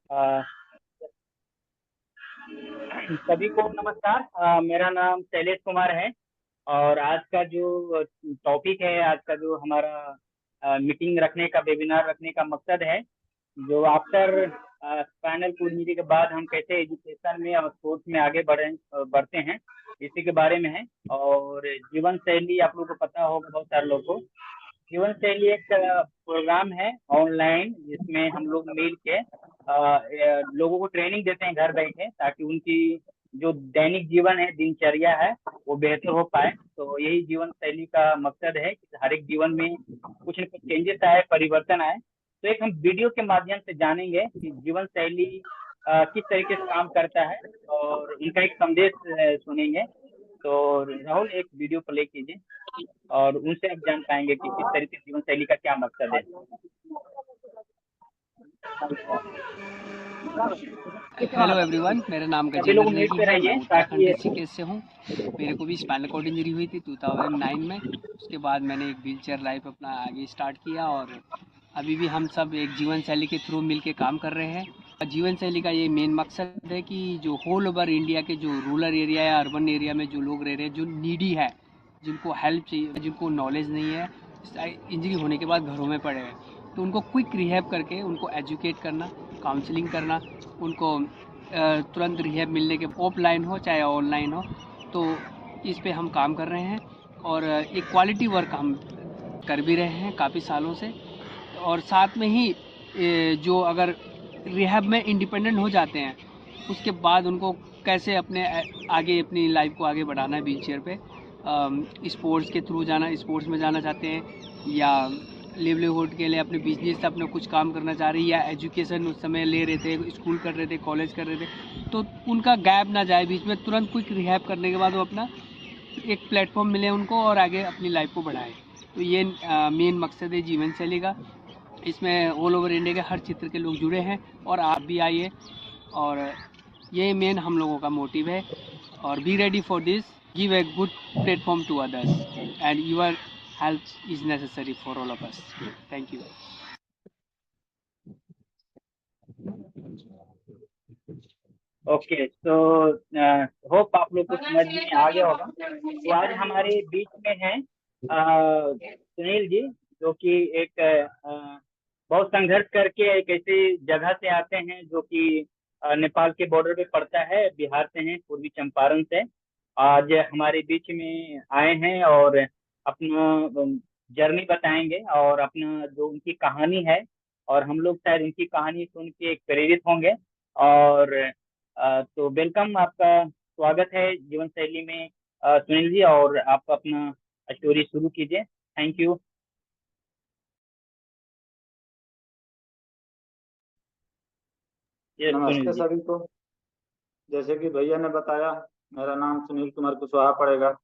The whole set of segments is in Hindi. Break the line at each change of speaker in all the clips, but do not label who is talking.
अ, सभी को नमस्कार। मेरा नाम शैलेश कुमार है। और आज का जो टॉपिक है, आज का जो हमारा मीटिंग रखने का, वेबिनार रखने का मकसद है, जो आफ्टर स्पाइनल कोड इंजरी के बाद हम कैसे एजुकेशन में और स्पोर्ट्स में आगे बढ़ते हैं, इसी के बारे में है। और जीवन शैली आप लोगों को पता होगा, बहुत सारे लोगों को जीवन शैली एक प्रोग्राम है ऑनलाइन, जिसमें हम लोग मिल के लोगों को ट्रेनिंग देते हैं घर बैठे, ताकि उनकी जो दैनिक जीवन है, दिनचर्या है, वो बेहतर हो पाए। तो यही जीवन शैली का मकसद है कि हर एक जीवन में कुछ न कुछ चेंजेस आए, परिवर्तन आए। तो एक हम वीडियो के माध्यम से जानेंगे कि जीवन शैली किस तरीके से काम करता है, और उनका एक संदेश सुनेंगे। तो राहुल, एक वीडियो प्ले कीजिए और उनसे आप जान पाएंगे कि किस तरीके से जीवन शैली का क्या मकसद है।
हेलो एवरीवन, मेरा नाम
सभी
गजेंद्र
लोग म्यूट
नेगी
पे
है। मैं
रहिए
उत्तराखंड
ताकि
ऋषिकेश से हूँ। मेरे को भी स्पाइनल कॉर्ड इंजरी हुई थी 2009 में। उसके बाद मैंने एक व्हीलचेयर लाइफ अपना आगे स्टार्ट किया, और अभी भी हम सब एक जीवन शैली के थ्रू मिल के काम कर रहे हैं। जीवन शैली का ये मेन मकसद है कि जो होल ओवर इंडिया के जो रूरल एरिया या अर्बन एरिया में जो लोग रह रहे हैं, जो नीडी है, जिनको हेल्प चाहिए, जिनको नॉलेज नहीं है, इंजरी होने के बाद घरों में पड़े हैं, तो उनको क्विक रिहैब करके उनको एजुकेट करना, काउंसलिंग करना, उनको तुरंत रिहैब मिलने के, ऑफलाइन हो चाहे ऑनलाइन हो। तो इस पे हम काम कर रहे हैं, और एक क्वालिटी वर्क हम कर भी रहे हैं काफ़ी सालों से। और साथ में ही जो अगर रिहैब में इंडिपेंडेंट हो जाते हैं, उसके बाद उनको कैसे अपने आगे अपनी लाइफ को आगे बढ़ाना है व्हील चेयर पे, स्पोर्ट्स के थ्रू जाना, स्पोर्ट्स में जाना चाहते हैं, या लिवलीहुड के लिए अपने बिजनेस से अपना कुछ काम करना चाह रहे हैं, या एजुकेशन उस समय ले रहे थे, स्कूल कर रहे थे, कॉलेज कर रहे थे, तो उनका गैप ना जाए बीच में, तुरंत क्विक रिहैब करने के बाद वो अपना एक प्लेटफॉर्म मिले उनको और आगे अपनी लाइफ को बढ़ाएं। तो ये मेन मकसद है जीवन शैली का। इसमें ऑल ओवर इंडिया के हर क्षेत्र के लोग जुड़े हैं, और आप भी आइए। और ये मेन हम लोगों का मोटिव है। और be ready for this, give a good platform to others, and your help is necessary for all of us. Thank you.
Okay. तो होप आप लोग को समझ में आ गया होगा। तो आज हमारे बीच में है सुनील जी, जो कि एक बहुत संघर्ष करके एक ऐसी जगह से आते हैं, जो कि नेपाल के बॉर्डर पे पड़ता है। बिहार से हैं, पूर्वी चंपारण से। आज हमारे बीच में आए हैं और अपना जर्नी बताएंगे, और अपना जो उनकी कहानी है, और हम लोग शायद उनकी कहानी सुन के एक प्रेरित होंगे। और तो वेलकम, आपका स्वागत है जीवन शैली में। सुनील जी, और आप अपना स्टोरी शुरू कीजिए। Thank you. ये सुनील
नमस्ते
जी।
सभी को। जैसे कि भैया ने बताया, मेरा नाम सुनील कुमार कुशवाहा पड़ेगा,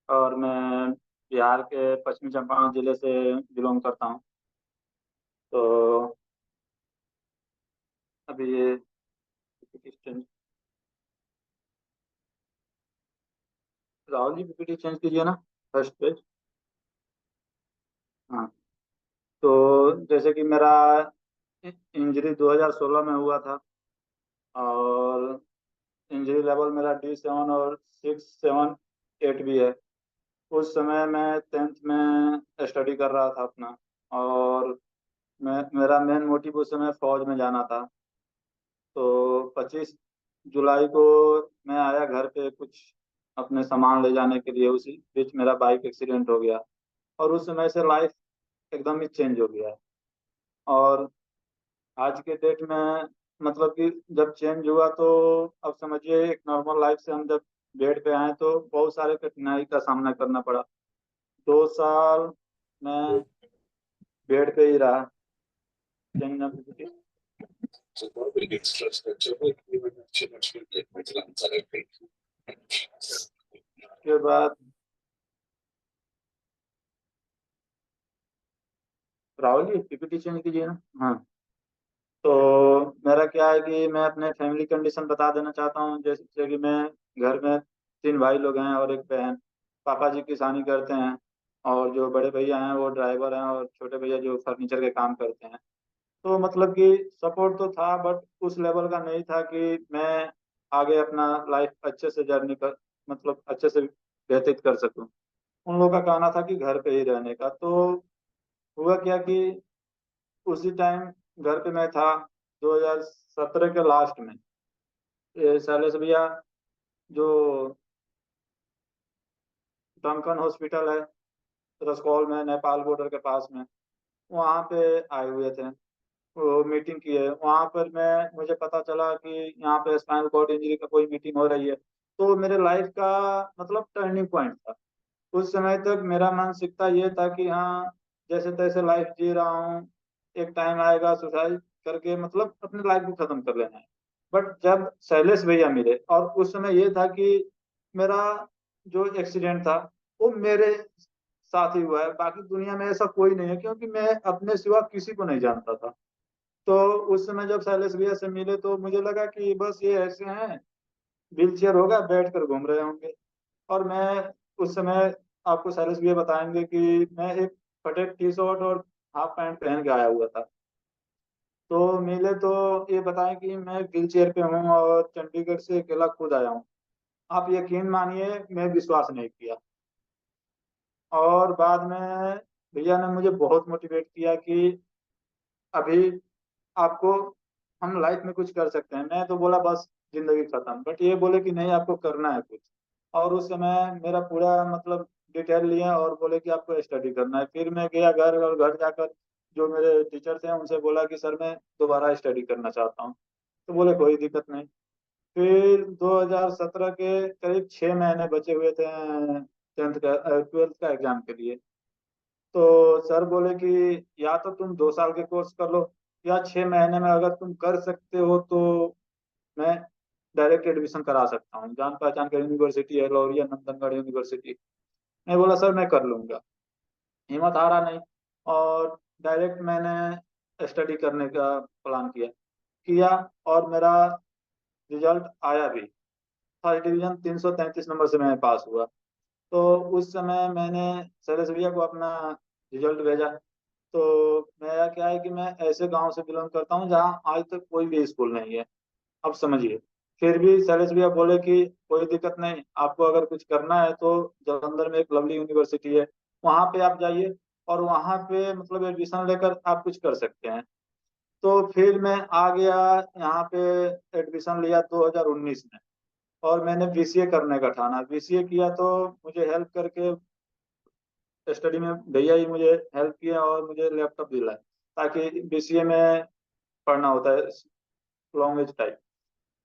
और मैं बिहार के पश्चिमी चंपारण जिले से बिलोंग करता हूँ। तो अभी ये राहुल जी पीपीटी चेंज कीजिए ना, फर्स्ट पेज। हाँ। तो जैसे कि मेरा इंजरी 2016 में हुआ था, और इंजरी लेवल मेरा D7 और 6, 7, 8 भी है। उस समय मैं 10th में स्टडी कर रहा था अपना, और मेरा मेन मोटिव उस समय फौज में जाना था। तो 25 जुलाई को मैं आया घर पे कुछ अपने सामान ले जाने के लिए, उसी बीच मेरा बाइक एक्सीडेंट हो गया, और उस समय से लाइफ एकदम ही चेंज हो गया है। और आज के डेट में, मतलब कि जब चेंज हुआ, तो अब समझिए एक नॉर्मल लाइफ से हम जब बेड पे आए तो बहुत सारे कठिनाई का सामना करना पड़ा। 2 साल मैं बेड पे ही रहा। चेंज ना PPT। उसके बाद राहुल जी PPT चेंज कीजिए ना। हाँ। तो मेरा क्या है कि मैं अपने फैमिली कंडीशन बता देना चाहता हूँ। जैसे कि मैं घर में 3 भाई लोग हैं और एक बहन। पापा जी किसानी करते हैं, और जो बड़े भैया हैं वो ड्राइवर हैं, और छोटे भैया जो फर्नीचर के काम करते हैं। तो मतलब कि सपोर्ट तो था, बट उस लेवल का नहीं था कि मैं आगे अपना लाइफ अच्छे से जर्नी कर, मतलब अच्छे से व्यतीत कर सकूं। उन लोगों का कहना था कि घर पे ही रहने का। तो हुआ क्या कि उसी टाइम घर पे मैं था 2017 के लास्ट में। ये शैलेश भैया जो डंकन हॉस्पिटल है रसकौल में, नेपाल बॉर्डर के पास में, वहाँ पे आए हुए थे। वो मीटिंग की है वहाँ पर। मैं मुझे पता चला कि यहाँ पे स्पाइनल कॉर्ड इंजरी का कोई मीटिंग हो रही है। तो मेरे लाइफ का मतलब टर्निंग पॉइंट था। उस समय तक मेरा मानसिकता ये था कि हाँ, जैसे तैसे लाइफ जी रहा हूँ, एक टाइम आएगा सुसाइड करके मतलब अपनी लाइफ को खत्म कर लेना है। बट जब शैलेश भैया मिले, और उस समय ये था कि मेरा जो एक्सीडेंट था वो मेरे साथ ही हुआ है, बाकी दुनिया में ऐसा कोई नहीं है, क्योंकि मैं अपने सिवा किसी को नहीं जानता था। तो उस समय जब शैलेश भैया से मिले तो मुझे लगा कि बस ये ऐसे हैं, व्हील चेयर होगा, बैठ कर घूम रहे होंगे। और मैं उस समय, आपको शैलेश भैया बताएंगे कि मैं एक फटे टी शर्ट और हाफ पैंट पहन के आया हुआ था। तो मिले तो ये बताएं कि मैं व्हील चेयर पे हूँ और चंडीगढ़ से अकेला खुद आया हूँ। आप यकीन मानिए, मैं विश्वास नहीं किया। और बाद में भैया ने मुझे बहुत मोटिवेट किया कि अभी आपको हम लाइफ में कुछ कर सकते हैं। मैं तो बोला बस जिंदगी खत्म, बट ये बोले कि नहीं, आपको करना है कुछ। और उस समय मेरा पूरा मतलब डिटेल लिया और बोले कि आपको स्टडी करना है। फिर मैं गया घर, और घर जाकर जो मेरे टीचर्स हैं उनसे बोला कि सर मैं दोबारा स्टडी करना चाहता हूँ। तो बोले कोई दिक्कत नहीं। फिर 2017 के करीब 6 महीने बचे हुए थे 12th का एग्जाम के लिए। तो सर बोले कि या तो तुम 2 साल के कोर्स कर लो, या 6 महीने में अगर तुम कर सकते हो तो मैं डायरेक्ट एडमिशन करा सकता हूँ। जान पहचान का यूनिवर्सिटी है, लौरिया नंदनगढ़ यूनिवर्सिटी। मैं बोला सर मैं कर लूंगा, हिम्मत हारा नहीं। और डायरेक्ट मैंने स्टडी करने का प्लान किया। और मेरा रिजल्ट आया भी। फर्स्ट डिवीजन 333 नंबर से मैं पास हुआ। तो उस समय मैंने शैलेश भैया को अपना रिजल्ट भेजा। तो मेरा क्या है कि मैं ऐसे गांव से बिलोंग करता हूँ जहाँ आज तक कोई भी स्कूल नहीं है। अब समझिए। फिर भी शैलेश भैया बोले कि कोई दिक्कत नहीं, आपको अगर कुछ करना है तो जालंधर में एक लवली यूनिवर्सिटी है, वहां पे आप जाइए, और वहां पे मतलब एडमिशन लेकर आप कुछ कर सकते हैं। तो फिर मैं आ गया यहाँ पे, एडमिशन लिया 2019 में। और मैंने बीसीए करने का ठाना। बीसीए किया तो मुझे हेल्प करके स्टडी में भैया ही मुझे हेल्प किया और मुझे लैपटॉप दिलाया, ताकि बीसीए में पढ़ना होता है लॉन्ग टाइप।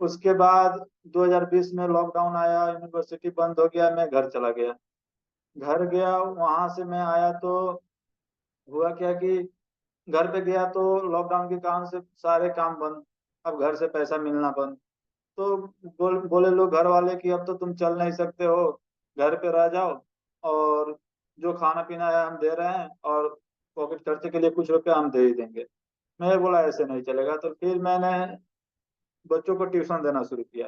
उसके बाद 2020 में लॉकडाउन आया, यूनिवर्सिटी बंद हो गया, मैं घर चला गया। घर गया, वहां से मैं आया तो हुआ क्या कि घर पे गया तो लॉकडाउन के कारण से सारे काम बंद। अब घर से पैसा मिलना बंद। तो बोले लोग घर वाले कि अब तो तुम चल नहीं सकते हो, घर पे रह जाओ, और जो खाना पीना है हम दे रहे हैं, और पॉकेट खर्चे के लिए कुछ रुपए हम दे ही देंगे। मैं बोला ऐसे नहीं चलेगा। तो फिर मैंने बच्चों को ट्यूशन देना शुरू किया।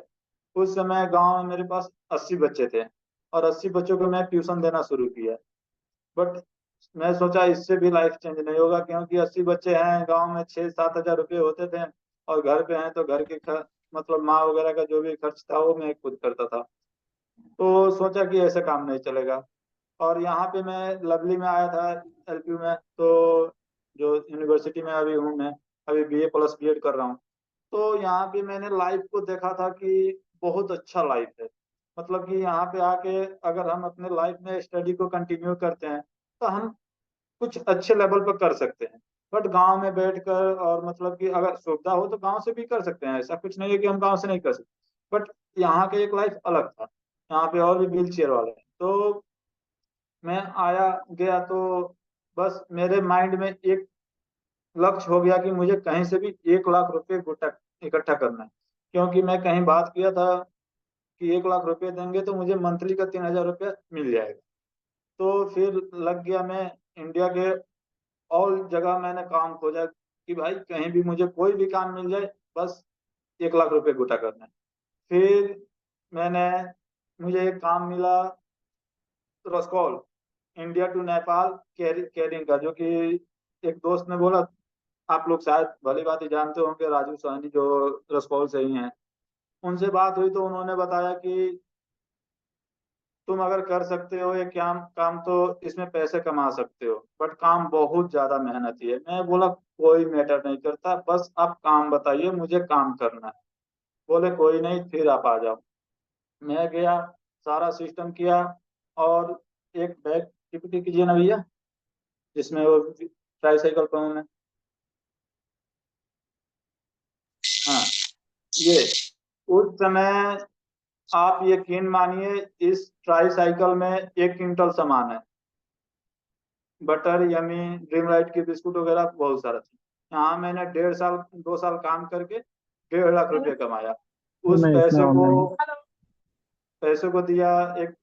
उस समय गांव में मेरे पास 80 बच्चे थे, और 80 बच्चों को मैं ट्यूशन देना शुरू किया। बट मैं सोचा इससे भी लाइफ चेंज नहीं होगा, क्योंकि 80 बच्चे हैं, गांव में 6-7 हज़ार रुपये होते थे, और घर पे हैं तो घर के मतलब माँ वगैरह का जो भी खर्च था वो मैं खुद करता था। तो सोचा कि ऐसे काम नहीं चलेगा। और यहाँ पे मैं लवली में आया था, एलपी में। तो जो यूनिवर्सिटी में अभी हूँ मैं, अभी बीए प्लस बीएड कर रहा हूँ। तो यहाँ पे मैंने लाइफ को देखा था कि बहुत अच्छा लाइफ है। मतलब कि यहाँ पे आके अगर हम अपने लाइफ में स्टडी को कंटिन्यू करते हैं तो हम कुछ अच्छे लेवल पर कर सकते हैं। बट गांव में बैठकर, और मतलब कि अगर सुविधा हो तो गांव से भी कर सकते हैं, ऐसा कुछ नहीं है कि हम गांव से नहीं कर सकते। बट यहाँ के एक लाइफ अलग था। यहाँ पे और भी व्हील चेयर वाले हैं। तो मैं आया गया तो बस मेरे माइंड में एक लक्ष्य हो गया कि मुझे कहीं से भी 1 लाख रुपए गोटा इकट्ठा करना है। क्योंकि मैं कहीं बात किया था कि 1 लाख रुपए देंगे तो मुझे मंथली का 3 हज़ार रुपया मिल जाएगा। तो फिर लग गया मैं इंडिया के ऑल जगह मैंने काम खोजा कि भाई कहीं भी मुझे कोई भी काम मिल जाए, बस 1 लाख रुपए गोटा करना है। फिर मैंने मुझे एक काम मिला रसकॉल, इंडिया टू नेपाल कैरिंग का, जो कि एक दोस्त ने बोला आप लोग शायद भली बात ही जानते होंगे, राजू साहनी जो रसकौल से ही हैं। उनसे बात हुई तो उन्होंने बताया कि तुम अगर कर सकते हो ये काम काम तो इसमें पैसे कमा सकते हो, बट काम बहुत ज्यादा मेहनती है। मैं बोला कोई मैटर नहीं करता, बस आप काम बताइए, मुझे काम करना है। बोले कोई नहीं, फिर आप आ जाओ। मैं गया, सारा सिस्टम किया, और एक बैग टिप्पणी कीजिए ना भैया, जिसमें वो ट्राईसाइकिल पे। हाँ, ये उस समय आप यकीन मानिए, इस ट्राईसाइकिल में 1 क्विंटल सामान है। बटर, यमी, ड्रीम लाइट के बिस्कुट वगैरह बहुत सारा था। यहाँ मैंने 1.5 साल 2 साल काम करके 1.5 लाख रुपए कमाया। उस
मैं इसमें
पैसे को
ऑनलाइन
दिया एक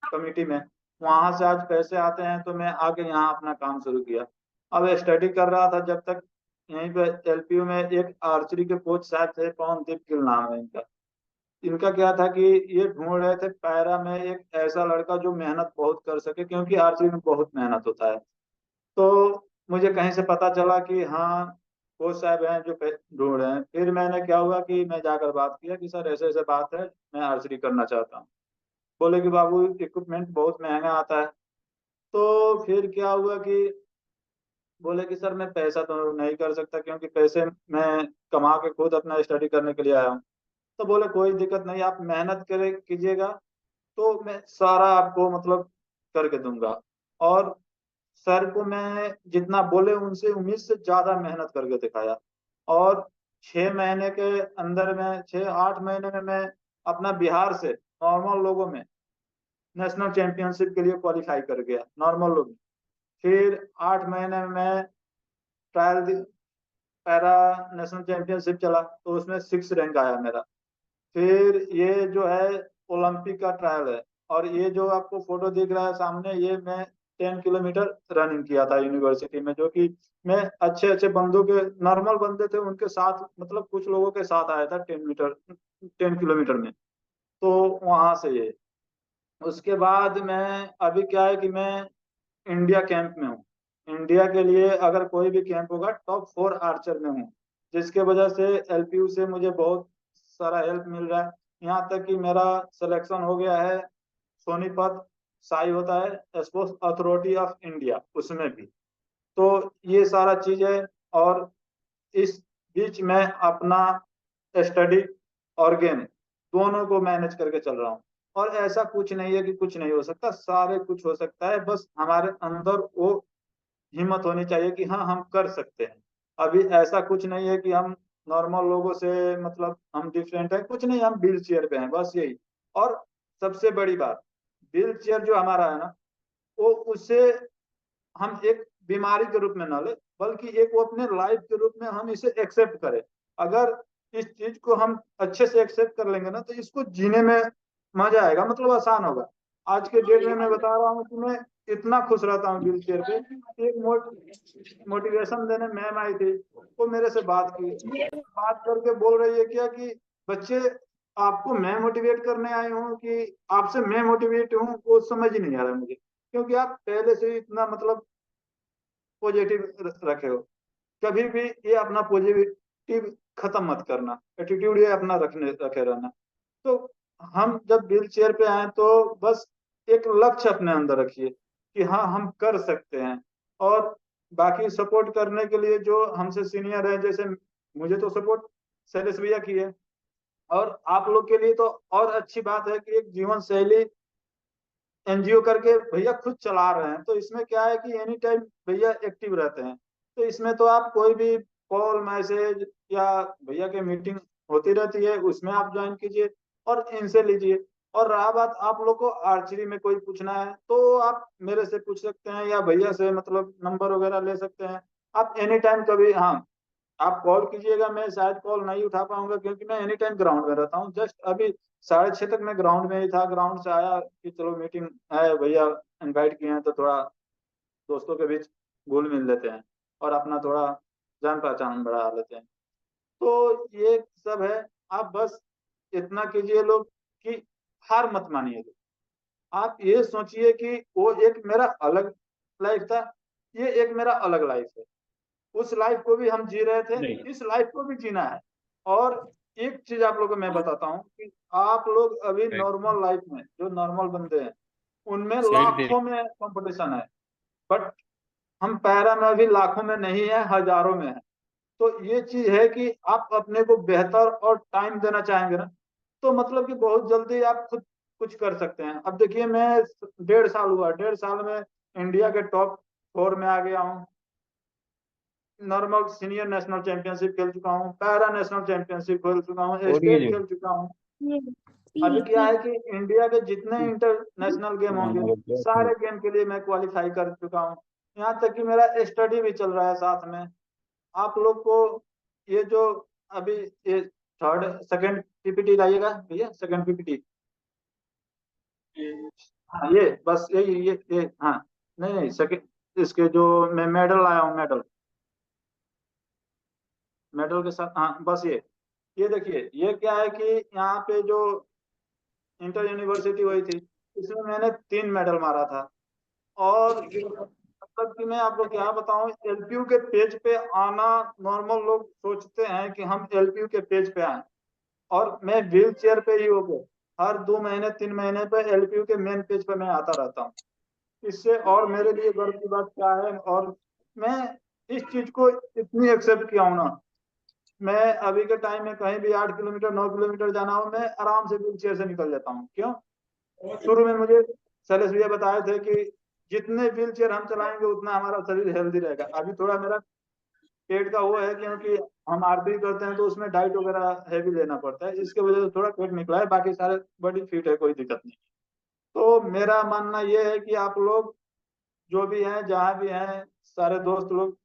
कमेटी में। वहां से आज पैसे आते हैं तो मैं आके यहाँ अपना काम शुरू किया। अब स्टडी कर रहा था जब तक, यहीं पे एलपीयू में एक आर्चरी के कोच साहब थे, पवनदीप गिल नाम है इनका। इनका क्या था कि ये ढूंढ रहे थे पैरा में एक ऐसा लड़का जो मेहनत बहुत कर सके, क्योंकि आर्चरी में बहुत मेहनत होता है। तो मुझे कहीं से पता चला कि हाँ, कोच साहब हैं जो ढूंढ रहे हैं। फिर मैंने क्या हुआ कि मैं जाकर बात किया कि सर ऐसे ऐसे बात है, मैं आर्चरी करना चाहता हूँ। बोले कि बाबू इक्विपमेंट बहुत महंगा आता है। तो फिर क्या हुआ कि बोले कि सर मैं पैसा तो नहीं कर सकता, क्योंकि पैसे मैं कमा के खुद अपना स्टडी करने के लिए आया हूँ। तो बोले कोई दिक्कत नहीं, आप मेहनत करे कीजिएगा तो मैं सारा आपको मतलब करके दूंगा। और सर को मैं जितना बोले उनसे उम्मीद से ज्यादा मेहनत करके दिखाया। और 6 महीने के अंदर में, 6 8 महीने में मैं अपना बिहार से नॉर्मल लोगों में नेशनल चैंपियनशिप के लिए क्वालिफाई कर गया, नॉर्मल लोग में। फिर 8 महीने में मैं ट्रायल पैरा नेशनल चैंपियनशिप चला, तो उसमें 6 रैंक आया मेरा। फिर ये जो है ओलंपिक का ट्रायल है। और ये जो आपको फोटो दिख रहा है सामने, ये मैं 10 किलोमीटर रनिंग किया था यूनिवर्सिटी में, जो कि मैं अच्छे अच्छे बंदों के, नॉर्मल बंदे थे उनके साथ, मतलब कुछ लोगों के साथ आया था 10 मीटर, 10 किलोमीटर में। तो वहां से ये, उसके बाद मैं, अभी क्या है कि मैं इंडिया कैंप में हूँ। इंडिया के लिए अगर कोई भी कैंप होगा, टॉप 4 आर्चर में हूँ, जिसके वजह से एलपीयू से मुझे बहुत सारा हेल्प मिल रहा है। यहाँ तक कि मेरा सिलेक्शन हो गया है सोनीपत, साई होता है स्पोर्ट्स अथॉरिटी ऑफ इंडिया, उसमें भी। तो ये सारा चीज है। और इस बीच में अपना स्टडी और गेम दोनों को मैनेज करके चल रहा हूँ। और ऐसा कुछ नहीं है कि कुछ नहीं हो सकता, सारे कुछ हो सकता है, बस हमारे अंदर वो हिम्मत होनी चाहिए कि हाँ हम कर सकते हैं। अभी ऐसा कुछ नहीं है कि हम नॉर्मल लोगों से मतलब हम डिफरेंट है, कुछ नहीं, हम व्हील चेयर पे हैं, बस यही। और सबसे बड़ी बात, व्हील चेयर जो हमारा है ना, वो उससे हम एक बीमारी के रूप में ना ले, बल्कि एक वो अपने लाइफ के रूप में हम इसे एक्सेप्ट करें। अगर इस चीज को हम अच्छे से एक्सेप्ट कर लेंगे ना, तो इसको जीने में मजा आएगा, मतलब आसान होगा। आज के डेट में मैं बता रहा हूँ कि मैं इतना खुश रहता हूँ व्हील चेयर पे। एक मोटिवेशन देने मैम आई थी, वो मेरे से बात करके बोल रही है क्या कि बच्चे, आपको मैं मोटिवेट करने आई हूँ कि आपसे मैं मोटिवेट हूँ, वो समझ ही नहीं आ रहा है मुझे, क्योंकि आप पहले से ही इतना मतलब पॉजिटिव रखे हो। कभी भी ये अपना पॉजिटिव खत्म मत करना, एटीट्यूड ये अपना रखे रहना। तो हम जब व्हील चेयर पे आए तो बस एक लक्ष्य अपने अंदर रखिए कि हाँ हम कर सकते हैं। और बाकी सपोर्ट करने के लिए जो हमसे सीनियर है, जैसे मुझे तो सपोर्ट शैलेश भैया की है। और आप लोग के लिए तो और अच्छी बात है कि एक जीवन शैली एनजीओ करके भैया खुद चला रहे हैं। तो इसमें क्या है कि एनी टाइम भैया एक्टिव रहते हैं। तो इसमें तो आप कोई भी कॉल मैसेज या भैया की मीटिंग होती रहती है, उसमें आप ज्वाइन कीजिए और इनसे लीजिए। और रहा बात आप लोग को आर्चरी में कोई पूछना है तो आप मेरे से पूछ सकते हैं, या भैया से मतलब नंबर वगैरह ले सकते हैं। आप एनी टाइम कभी, हाँ, आप कॉल कीजिएगा, मैं शायद कॉल नहीं उठा पाऊंगा क्योंकि मैं एनी टाइम ग्राउंड में रहता हूँ। जस्ट अभी 6:30 तक मैं ग्राउंड में ही था, ग्राउंड से आया कि चलो मीटिंग है, भैया इनवाइट किए हैं तो थोड़ा दोस्तों के बीच घुल मिल लेते हैं और अपना थोड़ा जान पहचान बढ़ा लेते हैं। तो ये सब है। आप बस इतना कीजिए लोग कि हार मत मानिए लोग। आप ये सोचिए कि वो एक मेरा अलग लाइफ था, ये एक मेरा अलग लाइफ है। उस लाइफ को भी हम जी रहे थे,
नहीं।
इस लाइफ को भी जीना है। और एक चीज आप लोगों को मैं बताता हूँ कि आप लोग अभी नॉर्मल लाइफ में जो नॉर्मल बंदे हैं उनमें लाखों में कंपटीशन है, बट हम पैरा में अभी लाखों में नहीं है, हजारों में है। तो ये चीज है कि आप अपने को बेहतर और टाइम देना चाहेंगे ना, तो मतलब कि बहुत जल्दी आप खुद कुछ कर सकते हैं। अब देखिए मैं 1.5 साल हुआ, 1.5 साल में इंडिया के टॉप 4 में आ गया हूँ। नॉर्मल सीनियर नेशनल चैंपियनशिप खेल चुका हूँ, पैरा नेशनल चैंपियनशिप खेल चुका हूँ, स्टेट खेल चुका हूँ। अभी क्या है कि इंडिया के जितने इंटरनेशनल गेम होंगे सारे गेम के लिए मैं क्वालिफाई कर चुका हूँ। यहाँ तक कि मेरा स्टडी भी चल रहा है साथ में। आप लोग को ये जो अभी ये थर्ड सेकंड पीपीटी लाइएगा भैया, सेकंड पीपीटी। हाँ ये बस ये हाँ, नहीं नहीं सेकंड इसके जो मैं मेडल लाया हूँ, मेडल मेडल के साथ, हाँ बस ये देखिए ये क्या है कि यहाँ पे जो इंटर यूनिवर्सिटी हुई थी इसमें मैंने 3 मेडल मारा था। और मतलब कि मैं आपको क्या बताऊं, एलपीयू के पेज पे आना, नॉर्मल लोग सोचते हैं कि हम एलपीयू के पेज पे आए, और मैं व्हील चेयर पे ही हो गए हर 2 महीने 3 महीने पे एलपीयू के मेन पेज पे मैं आता रहता हूँ। इससे और मेरे लिए गर्व की बात क्या है, और मैं इस चीज को इतनी एक्सेप्ट किया हूं ना, मैं अभी के टाइम में कहीं भी 8 किलोमीटर 9 किलोमीटर जाना हो मैं आराम से व्हील चेयर से निकल जाता हूँ। क्यों? शुरू में मुझे शैलेश भैया बताए थे कि जितने व्हील चेयर हम चलाएंगे उतना हमारा शरीर हेल्दी रहेगा। अभी थोड़ा मेरा पेट का वो है क्योंकि हम आरती करते हैं तो उसमें डाइट वगैरह हैवी लेना पड़ता है, इसके वजह से थोड़ा पेट निकला है, बाकी सारे बॉडी फिट है, कोई दिक्कत नहीं। तो मेरा मानना ये है कि आप लोग जो भी हैं जहाँ भी हैं सारे दोस्त लोग,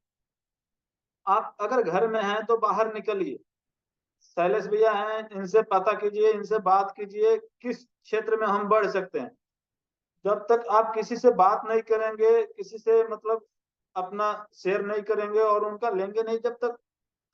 आप अगर घर में हैं तो बाहर निकलिए। शैलेश भैया हैं, इनसे पता कीजिए, इनसे बात कीजिए किस क्षेत्र में हम बढ़ सकते हैं। जब तक आप किसी से बात नहीं करेंगे, किसी से मतलब अपना शेयर नहीं करेंगे और उनका लेंगे नहीं, जब तक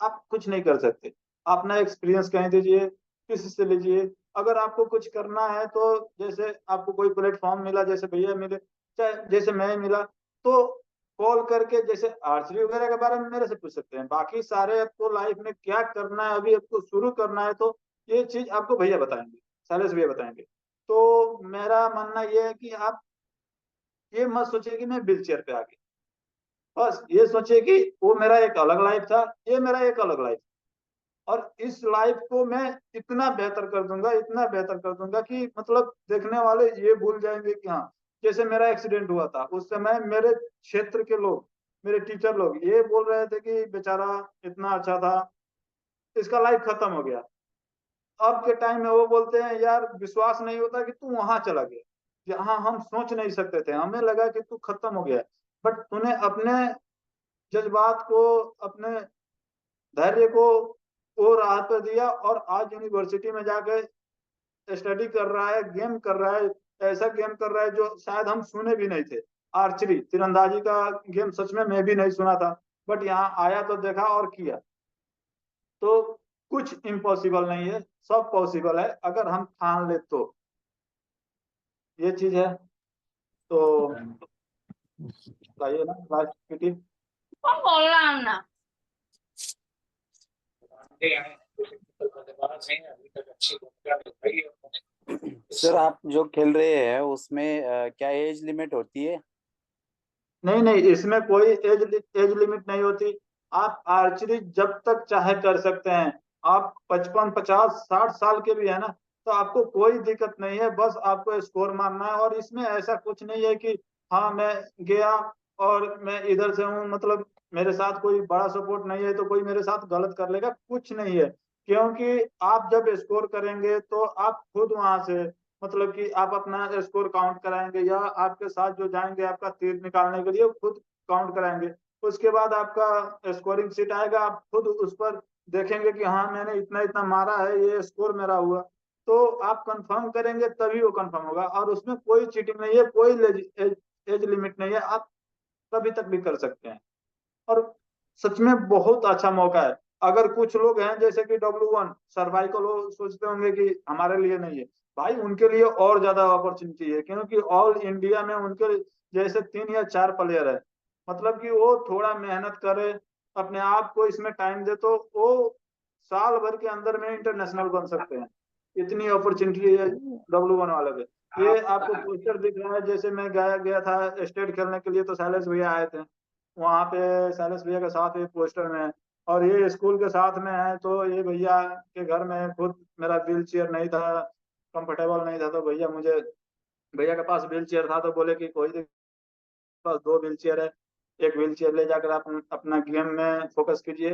आप कुछ नहीं कर सकते। अपना एक्सपीरियंस कहीं दीजिए, किसी से लीजिए। अगर आपको कुछ करना है तो जैसे आपको कोई प्लेटफॉर्म मिला, जैसे भैया मिले, चाहे जैसे मैं मिला, तो कॉल करके जैसे आर्चरी वगैरह के बारे में मेरे से पूछ सकते हैं। बाकी सारे आपको लाइफ में क्या करना है, अभी आपको शुरू करना है, तो ये चीज आपको भैया बताएंगे, शैलेश भैया बताएंगे। तो मेरा मानना ये है कि आप ये मत सोचिए कि मैं व्हील चेयर पे आ गया, बस ये सोचिए कि वो मेरा एक अलग लाइफ था, ये मेरा एक अलग लाइफ, और इस लाइफ को मैं इतना बेहतर कर दूंगा, इतना बेहतर कर दूंगा कि मतलब देखने वाले ये भूल जाएंगे कि हाँ, जैसे मेरा एक्सीडेंट हुआ था उस समय मेरे क्षेत्र के लोग, मेरे टीचर लोग ये बोल रहे थे कि बेचारा इतना अच्छा था, इसका लाइफ खत्म हो गया। अब के टाइम में वो बोलते हैं यार विश्वास नहीं होता कि तू वहां चला गया जहां हम सोच नहीं सकते थे, हमें लगा कि तू खत्म हो गया, बट तूने अपने जज्बात को, अपने धैर्य को वो राह पर दिया, और आज यूनिवर्सिटी में जाके स्टडी कर रहा है, गेम कर रहा है, ऐसा गेम कर रहा है जो शायद हम सुने भी नहीं थे। आर्चरी तीरंदाजी का गेम सच में मैं भी नहीं सुना था, बट यहाँ आया तो देखा और किया। तो कुछ इम्पॉसिबल नहीं है, सब पॉसिबल है अगर हम ठान ले तो, ये चीज है। तो लाइए ना लास्ट पीटी।
বললাম না।
सर आप जो खेल रहे हैं उसमें क्या एज लिमिट होती है?
नहीं नहीं, इसमें कोई एज लिमिट नहीं होती। आप आर्चरी जब तक चाहे कर सकते हैं। आप 55 50 60 साल के भी है ना, तो आपको कोई दिक्कत नहीं है, बस आपको स्कोर मारना है। और इसमें ऐसा कुछ नहीं है कि हाँ मैं गया और मैं इधर से हूँ, मतलब मेरे साथ कोई बड़ा सपोर्ट नहीं है तो कोई मेरे साथ गलत कर लेगा, कुछ नहीं है। क्योंकि आप जब स्कोर करेंगे तो आप खुद वहां से, मतलब कि आप अपना स्कोर काउंट कराएंगे, या आपके साथ जो जाएंगे आपका तीर निकालने के लिए खुद काउंट कराएंगे। उसके बाद आपका स्कोरिंग शीट आएगा, आप खुद उस पर देखेंगे कि हाँ मैंने इतना इतना मारा है, ये स्कोर मेरा हुआ। तो आप कंफर्म करेंगे तभी वो कंफर्म होगा, और उसमें कोई चीटिंग नहीं है, कोई एज लिमिट नहीं है, आप कभी तक भी कर सकते हैं। और सच में बहुत अच्छा मौका है। अगर कुछ लोग हैं जैसे कि W1 सर्वाइकल, वो सोचते होंगे कि हमारे लिए नहीं है, भाई उनके लिए और ज्यादा अपॉर्चुनिटी है, क्योंकि ऑल इंडिया में उनके जैसे 3 या 4 प्लेयर है। मतलब कि वो थोड़ा मेहनत करे अपने आप को इसमें टाइम दे तो वो साल भर के अंदर में इंटरनेशनल बन सकते हैं। इतनी अपॉर्चुनिटी है W1 वाले पे। ये आपको पोस्टर दिख रहा है, जैसे मैं गया था स्टेट खेलने के लिए, तो शैलेश भैया आए थे वहाँ पे, शैलेश भैया के साथ ये पोस्टर में है, और ये स्कूल के साथ में है। तो ये भैया के घर में खुद मेरा व्हील चेयर नहीं था, कंफर्टेबल नहीं था, तो भैया के पास व्हील चेयर था, तो बोले कि कोई पास 2 व्हील चेयर है, एक व्हील चेयर ले जाकर आप अपना गेम में फोकस कीजिए।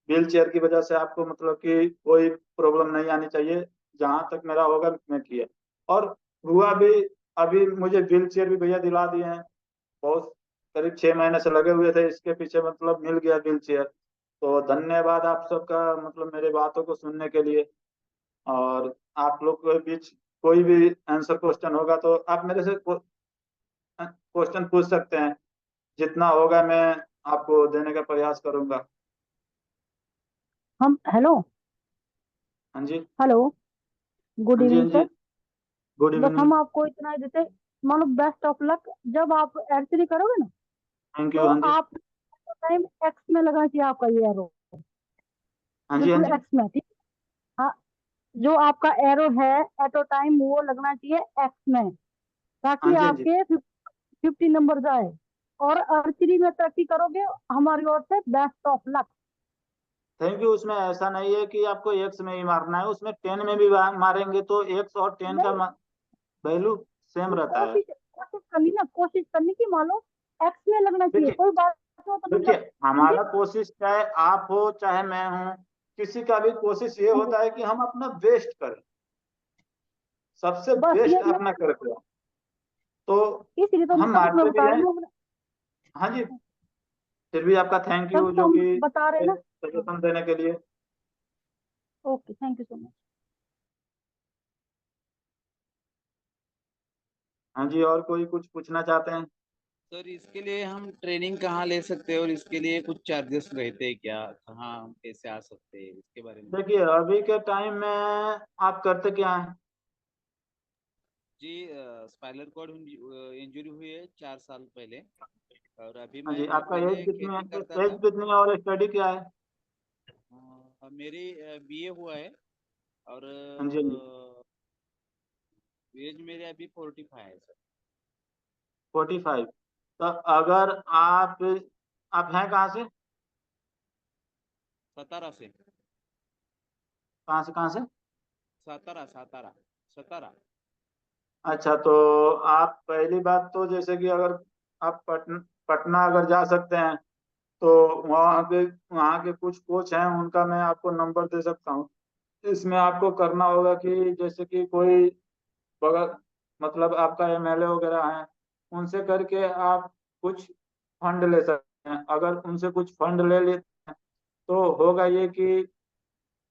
व्हील चेयर की वजह से आपको मतलब कि कोई प्रॉब्लम नहीं आनी चाहिए, जहां तक मेरा होगा मैं किया। और हुआ भी, अभी मुझे व्हील चेयर भी भैया दिला दिए हैं। बहुत करीब 6 महीने से लगे हुए थे इसके पीछे, मतलब मिल गया व्हील चेयर। तो धन्यवाद आप सबका, मतलब मेरे बातों को सुनने के लिए। और आप लोग के बीच कोई भी आंसर क्वेश्चन होगा तो आप मेरे से क्वेश्चन पूछ सकते हैं, जितना होगा मैं आपको देने का प्रयास करूंगा।
हम हेलो
हाँ जी।
हेलो गुड
हाँ जी। हाँ
इवनिंग
जी।
सर।
गुड
बस
इवनिंग।
हम आपको इतना ही देते, मान लो बेस्ट ऑफ लक। जब आप एक्चुअली करोगे ना,
थैंक यू।
तो
हाँ जी।
आप टाइम एक्स में लगना चाहिए आपका ये एरो,
हाँ जी। हाँ
बिल्कुल
जी।
एक्स में, ठीक। हाँ, जो आपका एरो है एट अ टाइम वो लगना चाहिए एक्स में,
हाँ
ताकि
जी। हाँ जी।
आपके 50 नंबर जाए और आर्चरी में तरक्की करोगे। हमारी ओर से best of luck.
Thank you. उसमें ऐसा नहीं है कि आपको एक्स में ही मारना है, उसमें 10 में भी मारेंगे तो एक्स और 10 का
नहीं,
वैल्यू सेम रहता है।
कोशिश कोशिश करनी ना, कोशिश करनी की मान लो एक्स में लगना चाहिए,
देखिए,
कोई बात हो तो
देखिए,
नंबर। हाँ जी।
हमारा कोशिश चाहे आप हो चाहे मैं हूँ, किसी का भी कोशिश ये
हाँ जी,
होता है कि हम अपना बेस्ट करें, सबसे
बस
बेस्ट
यही है
अपना
ना,
करते हैं। तो
इसलिए तो
हम
तभी तो मैं
मारते भी
बता
हैं।
रही हूँ।
हाँ जी। फिर भी आपका थैंक यू,
तभी तो
जो
हम
कि
बता रहे हैं ना।
सजेशन देने के लिए।
Okay, thank you so much.
हाँ जी, और कोई कुछ पूछना चाहते हैं?
सर इसके लिए हम ट्रेनिंग कहाँ ले सकते हैं और इसके लिए कुछ चार्जेस रहते हैं क्या, कहाँ हम कैसे आ सकते हैं इसके बारे में?
देखिए, अभी के टाइम में आप करते क्या हैं?
जी, स्पाइनल कॉर्ड इंजरी हुई है 4 साल पहले, और अभी
हाँ जी।
मैं
आपका एज
पहले
कितनी
खेती करता
है, एज
था।
कितनी है और स्टडी क्या है?
मेरी BA हुआ है, और
हाँ जी। हाँ जी।
एज मेरे अभी 45 है सर।
45। तो अगर आप हैं कहाँ से?
सतारा से।
कहाँ से? कहाँ से?
सातारा सातारा सतारा।
अच्छा, तो आप पहली बात तो जैसे कि अगर आप पटना अगर जा सकते हैं, तो वहाँ के कुछ कोच हैं, उनका मैं आपको नंबर दे सकता हूँ। इसमें आपको करना होगा कि जैसे कि कोई बगल, मतलब आपका MLA वगैरह हैं, उनसे करके आप कुछ फंड ले सकते हैं। अगर उनसे कुछ फंड ले लेते हैं तो होगा ये कि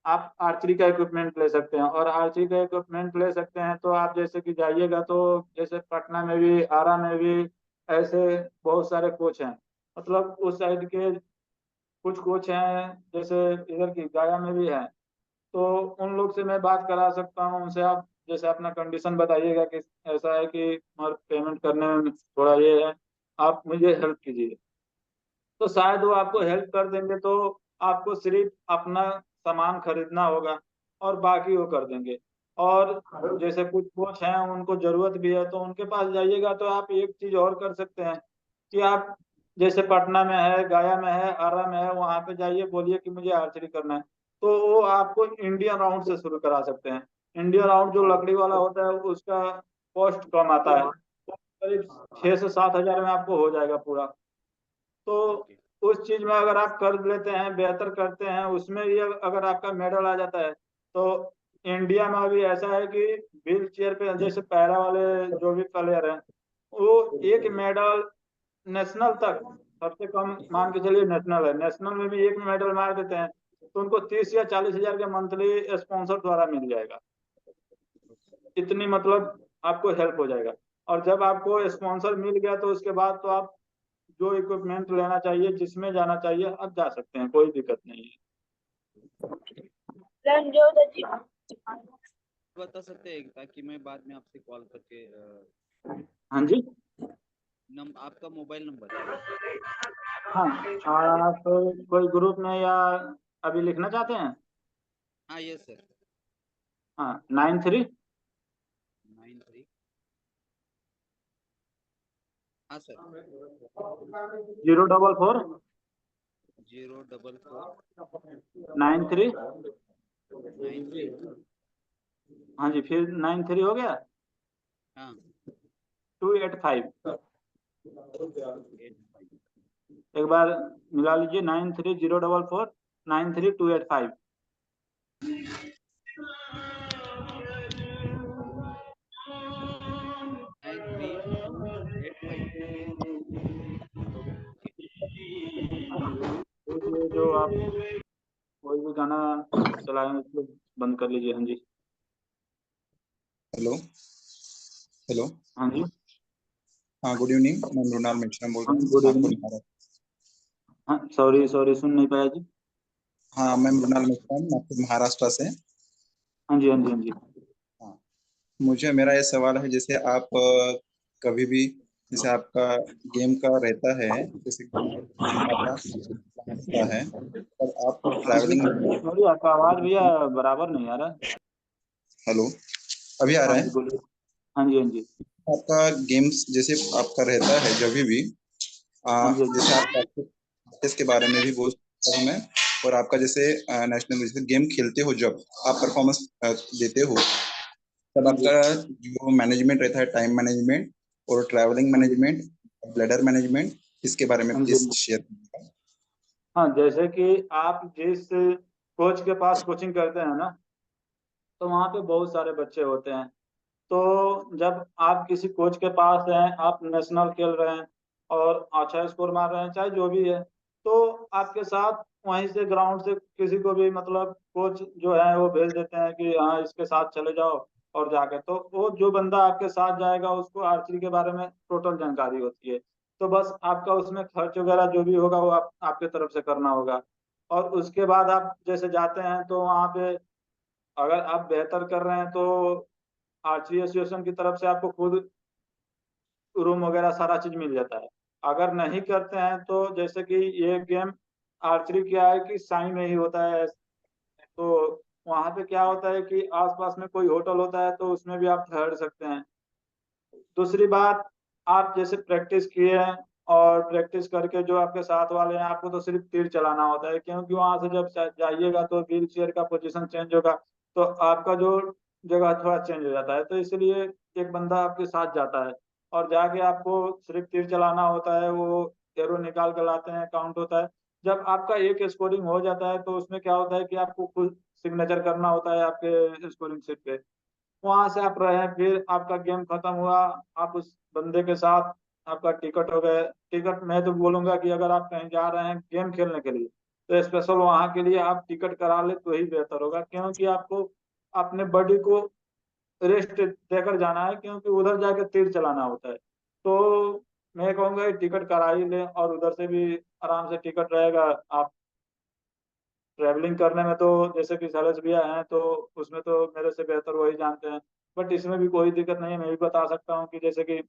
आप आर्चरी का इक्विपमेंट ले सकते हैं, और आर्चरी का इक्विपमेंट ले सकते हैं तो आप जैसे कि जाइएगा तो जैसे पटना में भी, आरा में भी ऐसे बहुत सारे कोच हैं, मतलब उस साइड के कुछ कोच हैं, जैसे इधर की गया में भी है। तो उन लोग से मैं बात करा सकता हूँ। उनसे आप जैसे अपना कंडीशन बताइएगा कि ऐसा है कि हमारे पेमेंट करने में थोड़ा ये है, आप मुझे हेल्प कीजिए, तो शायद वो आपको हेल्प कर देंगे। तो आपको सिर्फ अपना सामान खरीदना होगा और बाकी वो कर देंगे। और जैसे कुछ कोच हैं उनको जरूरत भी है, तो उनके पास जाइएगा। तो आप एक चीज और कर सकते हैं कि आप जैसे पटना में है, गया में है, आरा में है, वहां पे जाइए, बोलिए कि मुझे आर्चरी करना है, तो वो आपको इंडियन राउंड से शुरू करा सकते हैं। इंडियन राउंड जो लकड़ी वाला होता है उसका कॉस्ट कम आता है, तो करीब 6 से 7 हजार में आपको हो जाएगा पूरा। तो
ओके।
उस चीज में अगर आप कर लेते हैं, बेहतर करते हैं, उसमें भी अगर आपका मेडल आ जाता है, तो इंडिया में अभी ऐसा है कि व्हील चेयर पे जैसे पैरा वाले जो भी प्लेयर हैं, वो एक मेडल नेशनल तक, सबसे कम मान के चलिए नेशनल है, नेशनल में भी एक मेडल मार देते हैं, तो उनको 30 या 40 हजार के मंथली स्पॉन्सर द्वारा मिल जाएगा। इतनी मतलब आपको हेल्प हो जाएगा। और जब आपको स्पॉन्सर मिल गया तो उसके बाद तो आप जो इक्विपमेंट लेना चाहिए, जिसमें जाना चाहिए, आप जा सकते हैं, कोई दिक्कत नहीं है।
बता सकते हैं ताकि मैं बाद में आपसे कॉल करके
हाँ जी।
आपका मोबाइल नंबर।
हाँ, आप कोई ग्रुप में या अभी लिखना चाहते हैं?
हाँ यस सर।
हाँ, 93
93। हाँ सर।
044
044
93।
93।
हाँ जी, फिर 93 हो गया,
हाँ
285।
85।
एक बार मिला लीजिए, 93 044 93285।
93 285। ओके।
ये जो आप कोई भी गाना चलाएं उसको बंद कर लीजिए। हाँ जी।
हेलो। हेलो।
हाँ जी।
हाँ, गुड इवनिंग। मैं मृणाल मिश्रा बोल
हाँ
रहा
जी,
हूँ
गुड
नागपुर
इवनिंग।
महाराष्ट्र।
हाँ, सॉरी सॉरी, सुन नहीं पाया जी।
हाँ, मैं मृणाल मिश्रा हूँ, नागपुर महाराष्ट्र से।
हाँ जी, हाँ जी, हाँ जी।
हाँ, मुझे मेरा ये सवाल है, जैसे आप कभी भी जैसे आपका गेम का रहता है, जैसे गेम आपका होता है, और आप
हाँ जी,
ट्रैवलिंग।
सॉरी, आपका आवाज भैया बराबर नहीं आ रहा।
हेलो, अभी आ
हाँ
रहा
जी,
है?
बोलिए। हाँ जी, हाँ जी।
आपका गेम्स जैसे आपका रहता है जब भी
हाँ जी, हाँ जी।
जैसे आप प्रैक्टिस के बारे में भी बोल सकता हूँ मैं। और आपका जैसे नेशनल जैसे गेम खेलते हो, जब आप परफॉर्मेंस देते हो, तब
हाँ जी,
आपका जो मैनेजमेंट रहता है, टाइम मैनेजमेंट और ट्रैवलिंग
हाँ जी,
मैनेजमेंट, ब्लडर मैनेजमेंट, इसके बारे में
हाँ जी, हाँ
प्लीज
जी।
शेयर कीजिएगा।
हाँ, जैसे कि आप जिस कोच के पास कोचिंग करते हैं ना, तो वहाँ पे बहुत सारे बच्चे होते हैं। तो जब आप किसी कोच के पास हैं, आप नेशनल खेल रहे हैं और अच्छा स्कोर मार रहे हैं, चाहे जो भी है, तो आपके साथ वहीं से ग्राउंड से किसी को भी मतलब कोच जो है वो भेज देते हैं कि हाँ इसके साथ चले जाओ। और जाके तो वो जो बंदा आपके साथ जाएगा उसको आर्चरी के बारे में टोटल जानकारी होती है। तो बस आपका उसमें खर्च वगैरह जो भी होगा वो आपके तरफ से करना होगा। और उसके बाद आप जैसे जाते हैं तो वहाँ पे अगर आप बेहतर कर रहे हैं तो आर्चरी एसोसिएशन की तरफ से आपको खुद रूम वगैरह सारा चीज मिल जाता है। अगर नहीं करते हैं तो जैसे कि ये गेम आर्चरी क्या है कि साई में ही होता है, तो वहां पे क्या होता है कि आसपास में कोई होटल होता है तो उसमें भी आप ठहर सकते हैं। दूसरी बात, आप जैसे प्रैक्टिस किए हैं और प्रैक्टिस करके जो आपके साथ वाले हैं आपको तो सिर्फ तीर चलाना होता है, क्योंकि वहां से जब जाइएगा तो व्हील चेयर का पोजीशन चेंज होगा, तो आपका जो जगह थोड़ा चेंज हो जाता है, तो इसलिए एक बंदा आपके साथ जाता है और जाके आपको सिर्फ तीर चलाना होता है। वो एरो निकाल कर लाते हैं, काउंट होता है। जब आपका एक स्कोरिंग हो जाता है तो उसमें क्या होता है कि आपको खुद सिग्नेचर करना होता है आपके स्कोरिंग शीट पे। वहां से आप रहे, फिर आपका गेम खत्म हुआ, आप उस बंदे के साथ आपका टिकट हो गया। टिकट मैं तो बोलूंगा कि अगर आप कहीं जा रहे हैं गेम खेलने के लिए तो स्पेशल वहां के लिए आप टिकट करा ले तो ही बेहतर होगा, क्योंकि आपको अपने बॉडी को रेस्ट देकर जाना है, क्योंकि उधर जाके तीर चलाना होता है। तो मैं कहूंगा टिकट करा ही लें, और उधर से भी आराम से टिकट रहेगा। आप ट्रैवलिंग करने में तो जैसे कि सैलस भैया हैं तो उसमें तो मेरे से बेहतर वही जानते हैं। बट इसमें भी कोई दिक्कत नहीं है, मैं भी बता सकता हूँ कि जैसे कि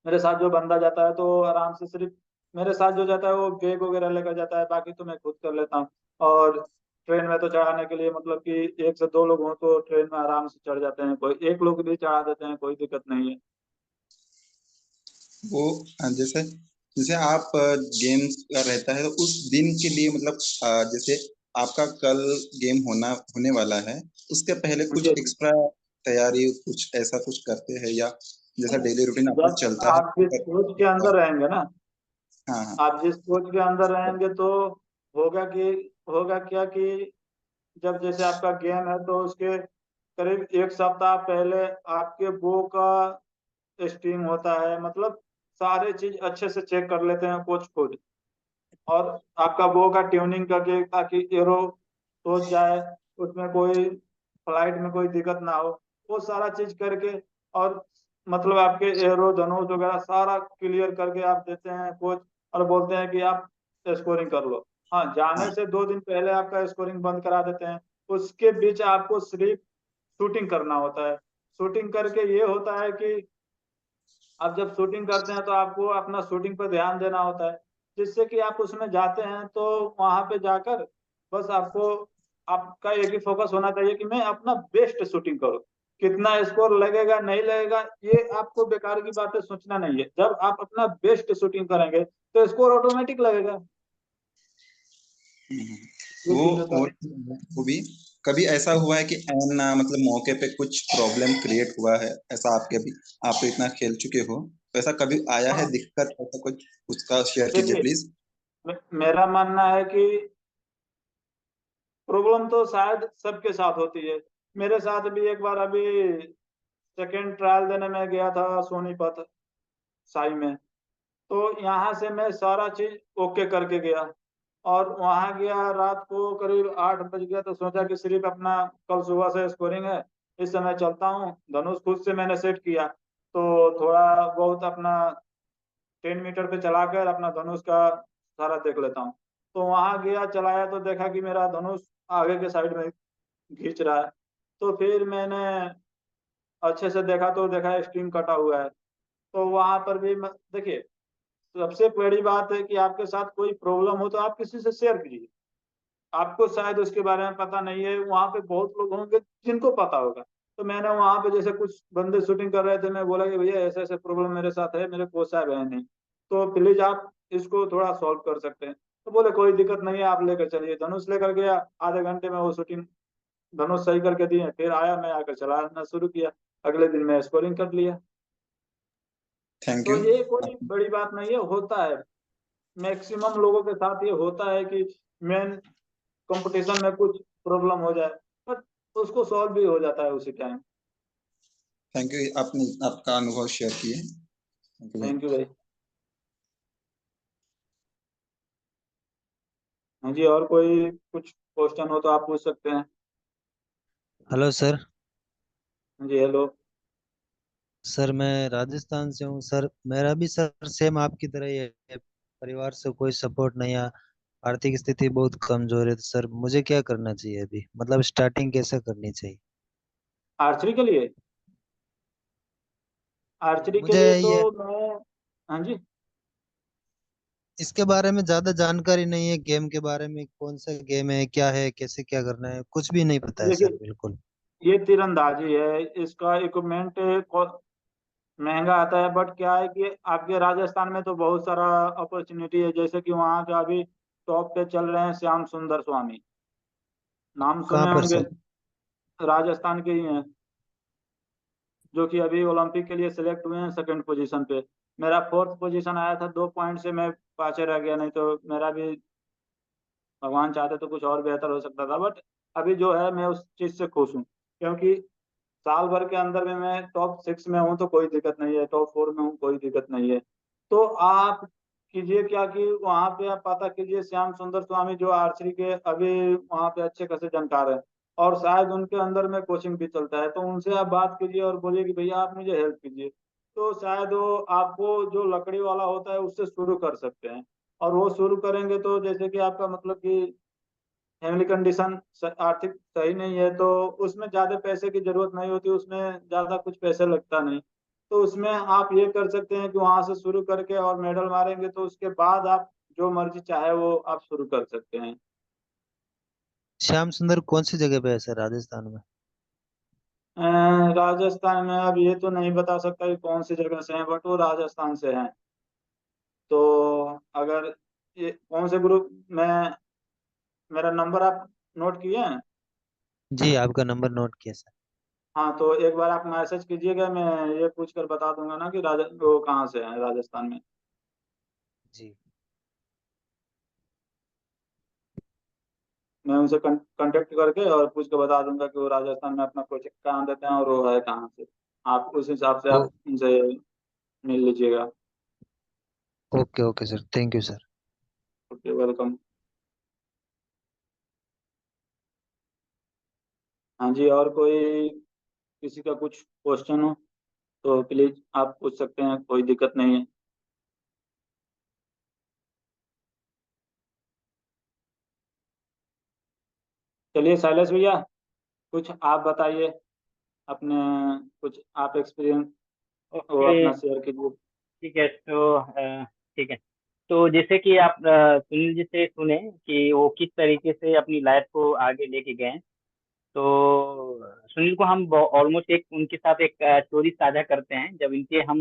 मेरे साथ जो बंदा जाता है तो आराम से सिर्फ मेरे साथ जो जाता है वो बैग वगैरह लेकर जाता है, बाकी तो मैं खुद कर लेता हूँ। और ट्रेन में तो चढ़ाने के लिए मतलब कि एक से दो लोग हों तो ट्रेन में आराम से चढ़ जाते हैं, कोई एक लोग भी चढ़ा देते हैं, कोई दिक्कत नहीं है।
वो जैसे जैसे आप गेम्स का रहता है तो उस दिन के लिए मतलब जैसे आपका कल गेम होने वाला है, उसके पहले
हाँ
कुछ
जी।
एक्स्ट्रा तैयारी कुछ ऐसा कुछ करते हैं, या जैसा डेली रूटीन आपका
जब
चलता
आप जिस कोच के
है?
अंदर रहेंगे ना,
हाँ हाँ।
आप जिस कोच के अंदर रहेंगे तो होगा कि होगा क्या कि जब जैसे आपका गेम है तो उसके करीब एक सप्ताह पहले आपके बो का स्टीम होता है, मतलब सारे चीज अच्छे से चेक कर लेते हैं कोच खुद। और आपका बो का ट्यूनिंग करके ताकि एरो सोच जाए, उसमें कोई फ्लाइट में कोई दिक्कत ना हो, वो सारा चीज करके और मतलब आपके एरो धनुष वगैरह सारा क्लियर करके आप देते हैं कोच, और बोलते हैं कि आप स्कोरिंग कर लो। हाँ, जाने
हाँ
से 2 दिन पहले आपका स्कोरिंग बंद करा देते हैं। उसके बीच आपको सिर्फ शूटिंग करना होता है। शूटिंग करके ये होता है कि आप जब शूटिंग करते हैं तो आपको अपना शूटिंग पर ध्यान देना होता है, जिससे कि आप उसमें जाते हैं तो वहां पे जाकर बस आपको आपका एक ही फोकस होना चाहिए कि मैं अपना बेस्ट शूटिंग करूँ। कितना स्कोर लगेगा नहीं लगेगा ये आपको बेकार की बातें सोचना नहीं है। जब आप अपना बेस्ट शूटिंग करेंगे तो स्कोर ऑटोमेटिक लगेगा। ये
वो
चीज होता
वो
है।
वो भी कभी ऐसा हुआ है कि एन मतलब मौके पे कुछ प्रॉब्लम क्रिएट हुआ है, ऐसा आपके भी, आप तो इतना खेल चुके हो, तो ऐसा कभी आया है
हाँ,
दिक्कत, ऐसा कुछ उसका शेयर कीजिए
देखिए,
प्लीज।
मेरा मानना है कि प्रॉब्लम तो शायद सबके साथ होती है। मेरे साथ भी एक बार अभी सेकेंड ट्रायल देने में गया था सोनीपत साई में। तो यहाँ से मैं सारा चीज ओके करके गया और वहाँ गया रात को करीब 8 बज गया तो सोचा कि सिर्फ अपना कल सुबह से स्कोरिंग है, इस समय चलता हूँ। धनुष खुद से मैंने सेट किया तो थोड़ा बहुत अपना 10 मीटर पे चलाकर अपना धनुष का सारा देख लेता हूँ। तो वहाँ गया चलाया तो देखा कि मेरा धनुष आगे के साइड में खींच रहा है। तो फिर मैंने अच्छे से देखा तो देखा स्ट्रिंग कटा हुआ है। तो वहां पर भी देखिए, सबसे बड़ी बात है कि आपके साथ कोई प्रॉब्लम हो तो आप किसी से शेयर कीजिए। आपको शायद उसके बारे में पता नहीं है, वहां पे बहुत लोग होंगे जिनको पता होगा। तो मैंने वहां पे जैसे कुछ बंदे शूटिंग कर रहे थे, मैं बोला कि भैया ऐसे ऐसे प्रॉब्लम मेरे साथ है, मेरे कोच साहब है नहीं, तो प्लीज आप इसको थोड़ा सॉल्व कर सकते हैं। तो बोले कोई दिक्कत नहीं है, आप लेकर चलिए। धनुष लेकर गया, आधे घंटे में वो शूटिंग धनुष सही करके दिए। फिर आया, मैं आकर चलाना शुरू किया, अगले दिन मैं स्कोरिंग कर लिया।
थैंक
तो
यू।
ये कोई बड़ी बात नहीं है, होता है। मैक्सिमम लोगों के साथ ये होता है कि मेन कंपटीशन में कुछ प्रॉब्लम हो जाए, बट उसको सॉल्व भी हो जाता है उसी टाइम।
थैंक यू, आपने आपका अनुभव शेयर किए। Thank you very
thank you
much.
भाई। हाँ जी, और कोई कुछ क्वेश्चन हो तो आप पूछ सकते हैं।
Hello sir.
हाँ जी, हेलो।
सर मैं राजस्थान से हूँ सर। मेरा भी सर सेम आपकी तरह ही है। परिवार से कोई सपोर्ट नहीं है। आर्थिक स्थिति बहुत कमजोर है। तो सर मुझे क्या करना चाहिए अभी, मतलब स्टार्टिंग कैसे करनी चाहिए?
आर्चरी के लिए, आर्चरी के
मुझे
लिए तो
ये
मैं, हाँ जी,
इसके बारे में ज्यादा जानकारी नहीं है। गेम के बारे में, कौन सा गेम है, क्या है, कैसे क्या करना है, कुछ भी नहीं पता है सर
देखिए,
बिल्कुल।
ये तीरंदाजी है। इसका इक्विपमेंट महंगा आता है, बट क्या है कि आपके राजस्थान में तो बहुत सारा अपॉर्चुनिटी है। जैसे कि वहाँ का अभी टॉप पे चल रहे हैं श्याम सुंदर स्वामी, नाम
कहाँ
सुने
पर
होंगे,
सर?
राजस्थान के ही हैं, जो कि अभी ओलंपिक के लिए सिलेक्ट हुए हैं सेकंड पोजीशन पे। मेरा फोर्थ पोजीशन आया था, 2 पॉइंट से मैं पाछे रह गया, नहीं तो मेरा भी भगवान चाहते तो कुछ और बेहतर हो सकता था। बट अभी जो है मैं उस चीज से खुश हूँ, क्योंकि साल भर के अंदर में मैं टॉप 6 में हूँ तो कोई दिक्कत नहीं है, टॉप 4 में हूँ कोई दिक्कत नहीं है। तो आप कीजिए क्या कि वहां पे आप पता कीजिए श्याम सुंदर स्वामी जो आर्चरी के अभी वहां पे अच्छे खासे जानकार है, और शायद उनके अंदर में कोचिंग भी चलता है। तो उनसे आप बात कीजिए और बोलिए कि भैया आप मुझे हेल्प कीजिए। तो शायद वो आपको जो लकड़ी वाला होता है उससे शुरू कर सकते हैं। और वो शुरू करेंगे तो जैसे कि आपका मतलब कि फैमिली कंडीशन आर्थिक सही नहीं है, तो उसमें ज्यादा पैसे की जरूरत नहीं होती, उसमें ज्यादा कुछ पैसे लगता नहीं। तो उसमें आप ये कर सकते हैं कि वहां से शुरू करके और मेडल मारेंगे तो उसके बाद आप जो मर्जी चाहे वो आप शुरू कर सकते हैं।
श्याम सुंदर कौन सी जगह पे है सर राजस्थान में?
अ, राजस्थान में अब ये तो नहीं बता सकता कि कौन सी जगह से हैं, बट वो राजस्थान से हैं। तो अगर ये कौन से ग्रुप में, मेरा नंबर आप नोट किए हैं?
जी, आपका नंबर नोट किया सर।
हाँ, तो एक बार आप मैसेज कीजिएगा, मैं ये पूछ कर बता दूंगा ना कि वो कहाँ से है राजस्थान में।
जी।
मैं उनसे कांटेक्ट करके और पूछ के बता दूंगा कि वो राजस्थान में अपना प्रोजेक्ट कहाँ देते हैं और वो है कहाँ से। आप उस हिसाब से
ओ,
आप उनसे मिल लीजिएगा।
Okay okay sir, thank you sir.
Okay, welcome. हाँ जी, और कोई किसी का कुछ क्वेश्चन हो तो प्लीज आप पूछ सकते हैं, कोई दिक्कत नहीं है। चलिए शैलेश भैया, कुछ आप बताइए अपने, कुछ आप एक्सपीरियंस वो
ओके।
अपना शेयर कीजिए।
ठीक है, तो ठीक है। तो जैसे कि आप सुनील जी से सुने कि वो किस तरीके से अपनी लाइफ को आगे लेके गए हैं। तो सुनील को हम ऑलमोस्ट एक उनके साथ एक स्टोरी साझा करते हैं। जब इनके हम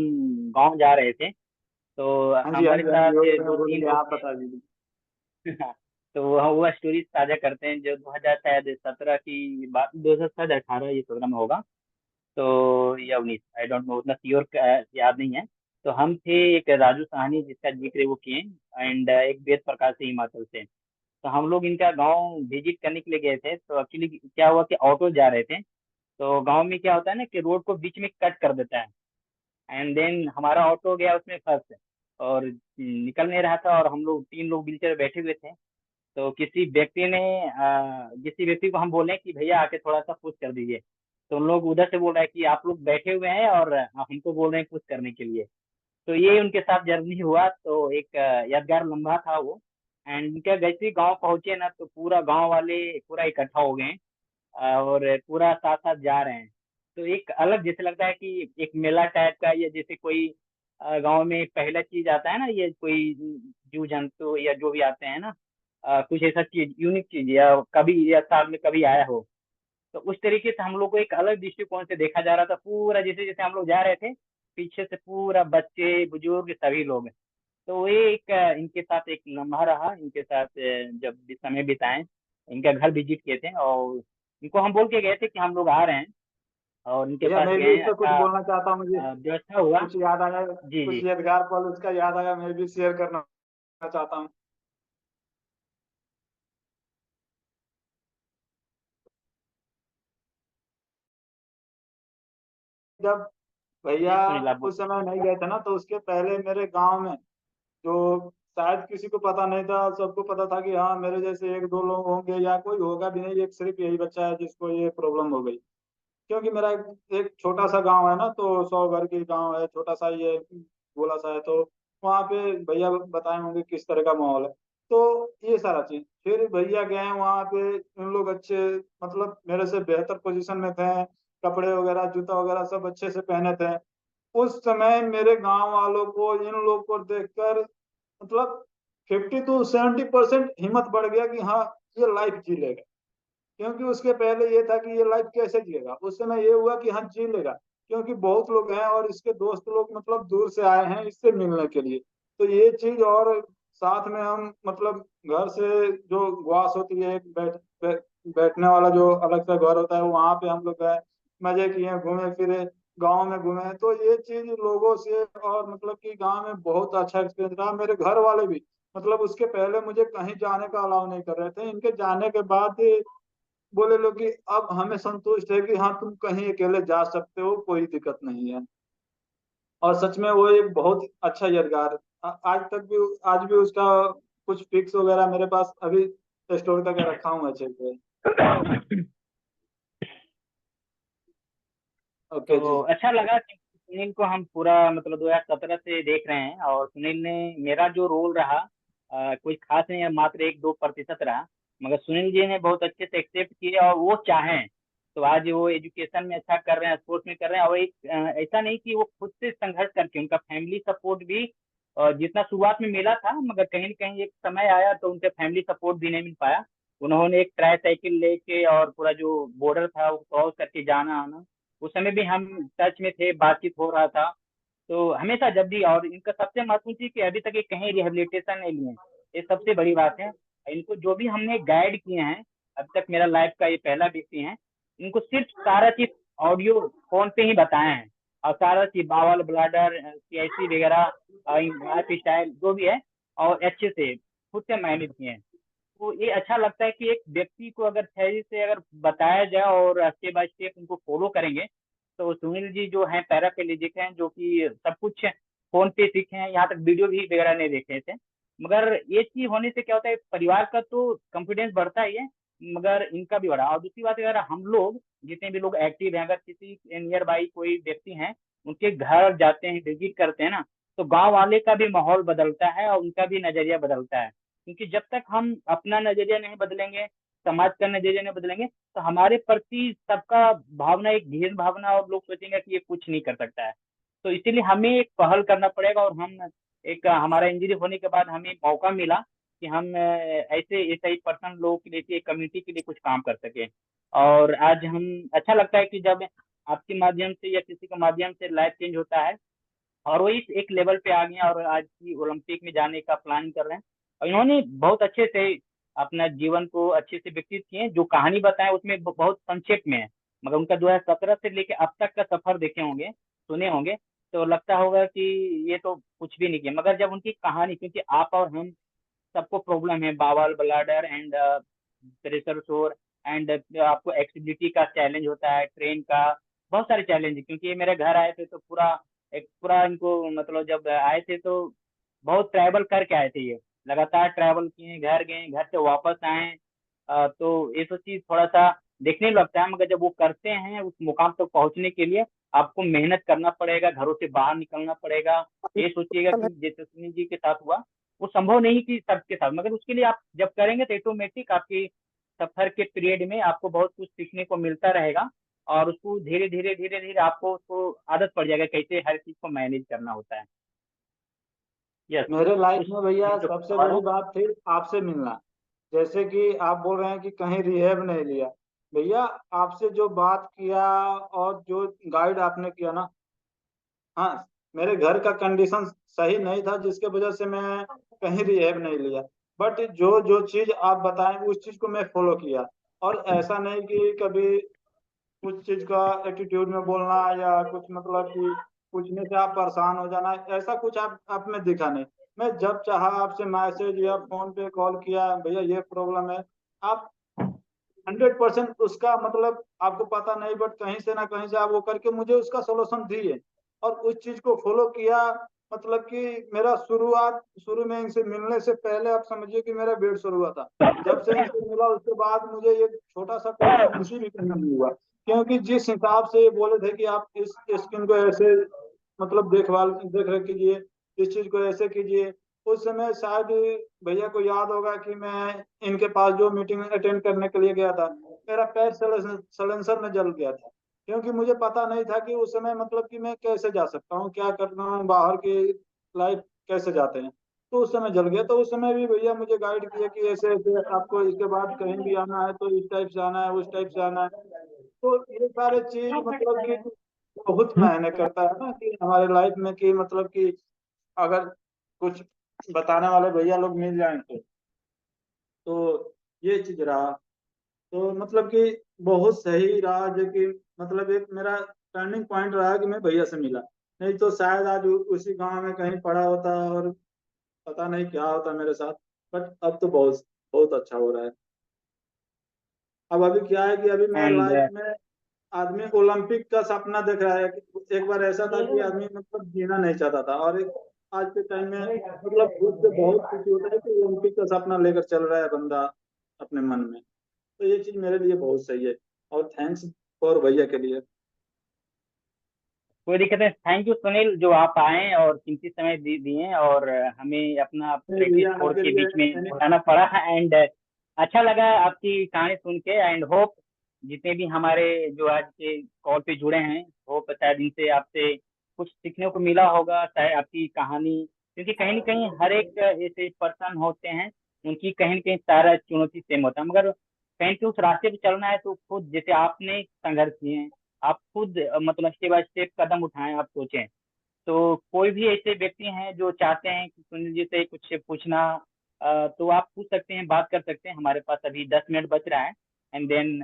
गांव जा रहे थे, तो
हाँ जी, हाँ
हमारे
जी, हाँ जी,
साथ
वही मैं
दो तीन
बोलेंगे,
लोग
आप
थे।
बता दीजिए।
तो वो स्टोरी साझा करते हैं जो 2000 शायद 17 की बात, 2018 ये 17 में होगा। तो या 19, आई डोंट नो, उतना श्योर याद नहीं है। तो हम थे एक राजू साहनी जिसका जिक्र वो किए, एंड एक वेद प्रकाश से हिमाचल से। तो हम लोग इनका गांव विजिट करने के लिए गए थे। तो एक्चुअली क्या हुआ कि ऑटो जा रहे थे, तो गांव में क्या होता है ना कि रोड को बीच में कट कर देता है। एंड देन हमारा ऑटो गया उसमें फंस, और निकल नहीं रहा था, और हम लोग 3 लोग व्हीलचेयर बैठे हुए थे। तो किसी व्यक्ति ने किसी व्यक्ति को हम बोले कि भैया आके थोड़ा सा पुश कर दीजिए। तो उन लोग उधर से बोल रहे हैं कि आप लोग बैठे हुए हैं और हमको बोल रहे हैं पुश करने के लिए। तो ये उनके साथ जर्नी हुआ। तो एक यादगार लम्हा था वो। एंड उनके जैसे ही गाँव पहुंचे ना, तो पूरा गांव वाले पूरा इकट्ठा हो गए, और पूरा साथ साथ जा रहे हैं। तो एक अलग जैसे लगता है कि एक मेला टाइप का, या जैसे कोई गांव में पहला चीज आता है ना, ये कोई जीव जंतु या जो भी आते हैं ना, कुछ ऐसा चीज यूनिक चीज या कभी या साल में कभी आया हो। तो उस तरीके से हम लोग को एक अलग दृष्टिकोण से देखा जा रहा था। पूरा जैसे जैसे हम लोग जा रहे थे, पीछे से पूरा बच्चे बुजुर्ग सभी लोग। तो ये एक इनके साथ एक लम्हा रहा, इनके साथ जब भी समय बिताए, इनका घर विजिट किए थे, और इनको हम बोल के गए थे कि हम लोग आ रहे हैं, और इनके
भैया
पास
मैं भी
गए,
इस पर कुछ
अच्छा
बोलना चाहता हूँ, मुझे
व्यवस्था हुआ।
कुछ याद आया,
जी
कुछ
जी।
यादगार पल उसका याद आया, मैं भी शेयर करना चाहता हूँ। जब भैया
जी सुनील आप
उस
बोलिए।
समय नहीं गए थे ना, तो उसके पहले मेरे गांव में, जो शायद किसी को पता नहीं था, सबको पता था कि हाँ मेरे जैसे एक दो लोग होंगे या कोई होगा भी नहीं, एक सिर्फ यही बच्चा है जिसको ये प्रॉब्लम हो गई। क्योंकि मेरा एक छोटा सा गांव है ना, तो 100 घर की गांव है, छोटा सा ये गोला सा है, तो वहाँ पे भैया बताए होंगे किस तरह का माहौल है। तो ये सारा चीज, फिर भैया गए वहाँ पे, उन लोग अच्छे, मतलब मेरे से बेहतर पोजीशन में थे, कपड़े वगैरह जूता वगैरह सब अच्छे से पहने थे। उस समय मेरे गांव वालों को इन लोग को देखकर, मतलब 50 to 70% हिम्मत बढ़ गया कि हाँ ये लाइफ जी लेगा। क्योंकि उसके पहले ये था कि ये लाइफ कैसे जिएगा, उस समय ये हुआ कि हाँ जी लेगा। क्योंकि बहुत लोग हैं और इसके दोस्त लोग मतलब दूर से आए हैं इससे मिलने के लिए। तो ये चीज, और साथ में हम मतलब घर से जो गुआस होती है, एक बैठने वाला जो अलग सा घर होता है, वहां पे हम लोग गए, मजे किए, घूमे फिरे, गांव में घूमे। तो ये चीज लोगों से, और मतलब कि गांव में बहुत अच्छा एक्सपीरियंस रहा। मेरे घर वाले भी, मतलब उसके पहले मुझे कहीं जाने का अलाउ नहीं कर रहे थे, इनके जाने के बाद बोले लोग कि अब हमें संतुष्ट है कि हाँ तुम कहीं अकेले जा सकते हो, कोई दिक्कत नहीं है। और सच में वो एक बहुत अच्छा यादगार है। आज तक भी, आज भी उसका कुछ पिक्स वगैरह मेरे पास अभी स्टोर करके रखा हूँ अच्छे से। ओके जी।
तो अच्छा लगा कि सुनील को हम पूरा मतलब 2017 से देख रहे हैं, और सुनील ने, मेरा जो रोल रहा कोई खास नहीं है, मात्र 1-2% रहा। मगर सुनील जी ने बहुत अच्छे से एक्सेप्ट किए, और वो चाहें तो आज वो एजुकेशन में अच्छा कर रहे हैं, स्पोर्ट्स में कर रहे हैं। और एक ऐसा नहीं कि वो खुद से संघर्ष करके, उनका फैमिली सपोर्ट भी जितना शुरुआत में मिला था, मगर कहीं न कहीं एक समय आया तो उनके फैमिली सपोर्ट भी नहीं मिल पाया। उन्होंने एक ट्राई साइकिल लेके और पूरा जो बॉर्डर था वो क्रॉस करके जाना आना। उस समय भी हम टच में थे, बातचीत हो रहा था। तो हमेशा जब भी, और इनका सबसे महत्वपूर्ण चीज कि अभी तक ये कहीं रिहेबिलिटेशन नहीं लिए हैं। ये सबसे बड़ी बात है। इनको जो भी हमने गाइड किए हैं, अभी तक मेरा लाइफ का ये पहला व्यक्ति है, इनको सिर्फ सारा चीज ऑडियो फोन पे ही बताए हैं। और सारा चीज बावल ब्लाडर CIC वगैरह लाइफ स्टाइल जो भी है, और अच्छे से खुद से मैनेज किए हैं। तो ये अच्छा लगता है कि एक व्यक्ति को अगर सही से अगर बताया जाए और स्टेप बाय स्टेप उनको फॉलो करेंगे। तो सुनील जी जो हैं पैराप्लेजिक हैं, जो कि सब कुछ फोन पे सीखे हैं, यहाँ तक वीडियो भी वगैरह नहीं देखे थे। मगर ये चीज होने से क्या होता है, परिवार का तो कॉन्फिडेंस बढ़ता ही है, मगर इनका भी बढ़ा। और दूसरी बात, अगर हम लोग जितने भी लोग एक्टिव हैं, अगर किसी नियर बाई कोई व्यक्ति हैं, उनके घर जाते हैं, विजिट करते हैं ना, तो गांव वाले का भी माहौल बदलता है और उनका भी नजरिया बदलता है। क्योंकि जब तक हम अपना नजरिया नहीं बदलेंगे, समाज का नजरिया नहीं बदलेंगे, तो हमारे प्रति सबका भावना एक भेद भावना, और लोग सोचेंगे कि ये कुछ नहीं कर सकता है। तो इसीलिए हमें एक पहल करना पड़ेगा, और हम एक हमारा इंजरी होने के बाद हमें मौका मिला कि हम ऐसे ऐसे ही पर्सन लोगों के लिए, कम्युनिटी के लिए कुछ काम कर सके। और आज हम, अच्छा लगता है कि जब आपके माध्यम से या किसी के माध्यम से लाइफ चेंज होता है, और वो इस एक लेवल पे आ गए हैं और आज की ओलंपिक में जाने का प्लान कर रहे हैं। और इन्होंने बहुत अच्छे से अपना जीवन को अच्छे से व्यतीत किए हैं। जो कहानी बताए उसमें बहुत संक्षेप में है, मगर उनका 2017 से लेके अब तक का सफर देखे होंगे, सुने होंगे, तो लगता होगा कि ये तो कुछ भी नहीं किया। मगर जब उनकी कहानी, क्योंकि आप और हम सबको प्रॉब्लम है, बावल, ब्लाडर एंड प्रेशर शोर, एंड आपको एक्सिडिटी का चैलेंज होता है, ट्रेन का, बहुत सारे चैलेंज है। क्योंकि ये मेरे घर आए थे तो पूरा एक पूरा इनको, मतलब जब आए थे तो बहुत ट्रैवल करके आए थे ये, लगातार ट्रैवल किए, घर गए, घर से वापस आए। तो ये सब चीज थोड़ा सा देखने में लगता है, मगर जब वो करते हैं उस मुकाम तक पहुंचने के लिए आपको मेहनत करना पड़ेगा, घरों से बाहर निकलना पड़ेगा। ये सोचिएगा कि जैसे सुनील जी के साथ हुआ, वो संभव नहीं थी सबके साथ, मगर उसके लिए आप जब करेंगे तो ऑटोमेटिक आपकी सफर के पीरियड में आपको बहुत कुछ सीखने को मिलता रहेगा। और उसको धीरे धीरे धीरे धीरे आपको उसको आदत पड़ जाएगा कैसे हर चीज को मैनेज करना होता है। यस।
मेरे लाइफ में भैया
जो
सबसे
सवाल
बड़ी
हो।
बात थी आपसे मिलना। जैसे कि आप बोल रहे हैं कि कहीं रिहेब नहीं लिया, भैया आपसे जो बात किया और जो गाइड आपने किया ना, हाँ, मेरे घर का कंडीशन सही नहीं था जिसके वजह से मैं कहीं रिहेब नहीं लिया। बट जो जो चीज आप बताएं उस चीज को मैं फॉलो किया। और ऐसा नहीं कि कभी कुछ चीज का एटीट्यूड में बोलना या कुछ, मतलब कि पूछने से आप परेशान हो जाना, ऐसा कुछ आप में दिखा नहीं। मैं जब चाहा आपसे मैसेज या फोन पे कॉल किया, भैया ये प्रॉब्लम है, आप 100% उसका, मतलब आपको पता नहीं बट कहीं से ना कहीं से आप वो करके मुझे उसका सोल्यूशन दिए और उस चीज को फॉलो किया। मतलब कि मेरा शुरू में इनसे मिलने से पहले आप समझिए कि मेरा बेड शुरू हुआ था। जब से इनसे मिला उसके बाद मुझे ये छोटा सा कोई खुशी भी नहीं हुआ, क्योंकि जिस हिसाब से ये बोले थे कि आप इस स्किन को ऐसे, मतलब देखभाल देख रेख कीजिए, इस चीज को ऐसे कीजिए। उस समय शायद भैया को याद होगा कि मैं इनके पास जो मीटिंग अटेंड करने के लिए गया था, मेरा पैर सलेंसर में जल गया था। क्योंकि मुझे पता नहीं था कि उस समय, मतलब कि मैं कैसे जा सकता हूँ, क्या करना हूँ, बाहर की लाइफ कैसे जाते हैं। तो उस समय जल गया। तो उस समय भी भैया मुझे गाइड किया कि ऐसे ऐसे आपको इसके बाद कहीं भी आना है तो इस टाइप से आना है, उस टाइप से आना है। तो ये सारे चीज, मतलब कि बहुत मायने करता है ना कि हमारे लाइफ में, कि मतलब कि अगर कुछ बताने वाले भैया लोग मिल जाएं तो ये चीज रहा। तो मतलब कि बहुत सही रहा, जो कि मतलब एक मेरा टर्निंग पॉइंट रहा कि मैं भैया से मिला। नहीं तो शायद आज उसी गांव में कहीं पड़ा होता और पता नहीं क्या होता मेरे साथ। बट अब तो बहुत बहुत अच्छा हो रहा है। अब अभी क्या है कि अभी मैं
एंड
लाइफ में, आदमी ओलंपिक का सपना देख रहा है। एक बार ऐसा था कि आदमी मतलब जीना नहीं चाहता था, और एक आज के टाइम में मतलब खुद से बहुत खुशी होता है कि ओलंपिक का सपना लेकर चल रहा है बंदा अपने मन में। तो ये चीज मेरे लिए बहुत सही है। और थैंक्स फॉर भैया के लिए।
कोई दिक्कत नहीं, थैंक यू सुनील, जो आप आए और कीमती समय दिए, और हमें अपना
नहीं
प्रैक्टिस
भैया
छोड़
आपके
के
लिए
बीच में
मैंने,
बताना पड़ा। एंड अच्छा लगा आपकी कहानी सुन के। एंड होप जितने भी हमारे जो आज के कॉल पे जुड़े हैं, होप शायद इनसे आपसे कुछ सीखने को मिला होगा, शायद आपकी कहानी, क्योंकि कहीं ना कहीं हर एक ऐसे पर्सन होते हैं, उनकी कहीं ना कहीं सारा चुनौती सेम होता है, मगर कहीं तो उस रास्ते पे चलना है तो खुद जैसे आपने संघर्ष किए हैं, आप खुद मतलब स्टेप बाय स्टेप कदम उठाएं, आप सोचें। तो कोई भी ऐसे व्यक्ति हैं जो चाहते हैं कि सुनील जी से कुछ पूछना, तो आप पूछ सकते हैं, बात कर सकते हैं। हमारे पास अभी 10 मिनट बच रहा है, एंड देन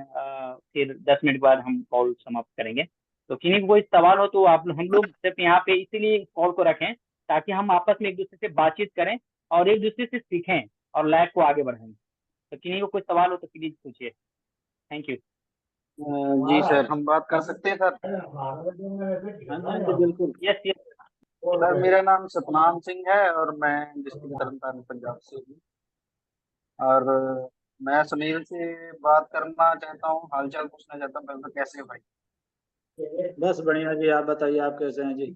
फिर 10 मिनट बाद हम कॉल समाप्त करेंगे। तो किन्हीं को कोई सवाल हो तो आप, हम लोग सिर्फ यहाँ पे इसीलिए कॉल को रखें ताकि हम आपस में एक दूसरे से बातचीत करें और एक दूसरे से सीखें और लाइफ को आगे बढ़ाएं। तो किन्हीं को कोई सवाल हो तो प्लीज पूछिए। Thank you.
जी सर, हम बात कर सकते हैं सर।
हाँ जी बिल्कुल।
Yes yes.
सर मेरा नाम सतनाम सिंह है और मैं डिस्ट्रिक्ट तरनतारन पंजाब से हूँ। और मैं सुनील से बात करना चाहता हूँ, हालचाल पूछना चाहता हूँ। पहले तो कैसे हो भाई?
बस बढ़िया जी, आप बताइए आप कैसे हैं जी।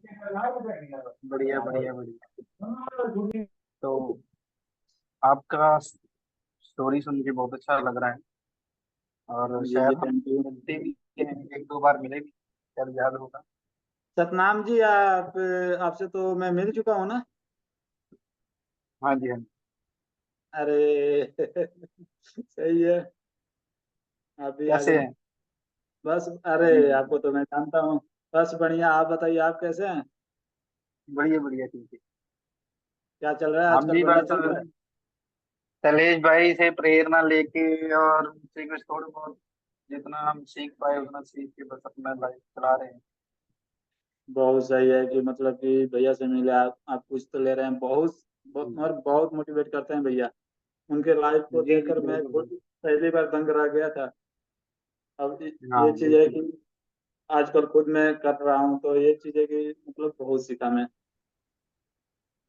बढ़िया बढ़िया बढ़िया। तो आपका स्टोरी सुन के बहुत अच्छा लग रहा है। और
जी जी
शायद हम
थैंक यू।
मिलते भी हैं, एक दो बार मिले भी, शायद याद होगा।
सतनाम जी, आपसे तो मैं मिल चुका हूँ ना।
हाँ जी, हाँ जी।
अरे सही है। आप भी आ
कैसे
गए।
हैं?
बस, अरे आपको तो मैं जानता हूँ। बस बढ़िया, आप बताइए, आप कैसे हैं?
बढ़िया बढ़िया, ठीक है।
क्या चल रहा है
हम
आजकल,
भी
बढ़िया
बस
चल रहा है?
शैलेश भाई से प्रेरणा लेके और उनसे कुछ थोड़ा बहुत जितना हम सीख पाए उतना सीख के बस अपना लाइफ चला रहे हैं।
बहुत सही है कि मतलब कि भैया से मिले आप कुछ तो ले रहे हैं। और बहुत मोटिवेट करते हैं भैया। उनके लाइफ को
जी जी,
देखकर मैं
बिल्कुल।
खुद पहली बार दंग रह गया था। अब
हाँ
ये चीज है
बिल्कुल।
कि आजकल खुद मैं कर रहा हूँ, तो ये चीज है कि मतलब बहुत सीखा मैं।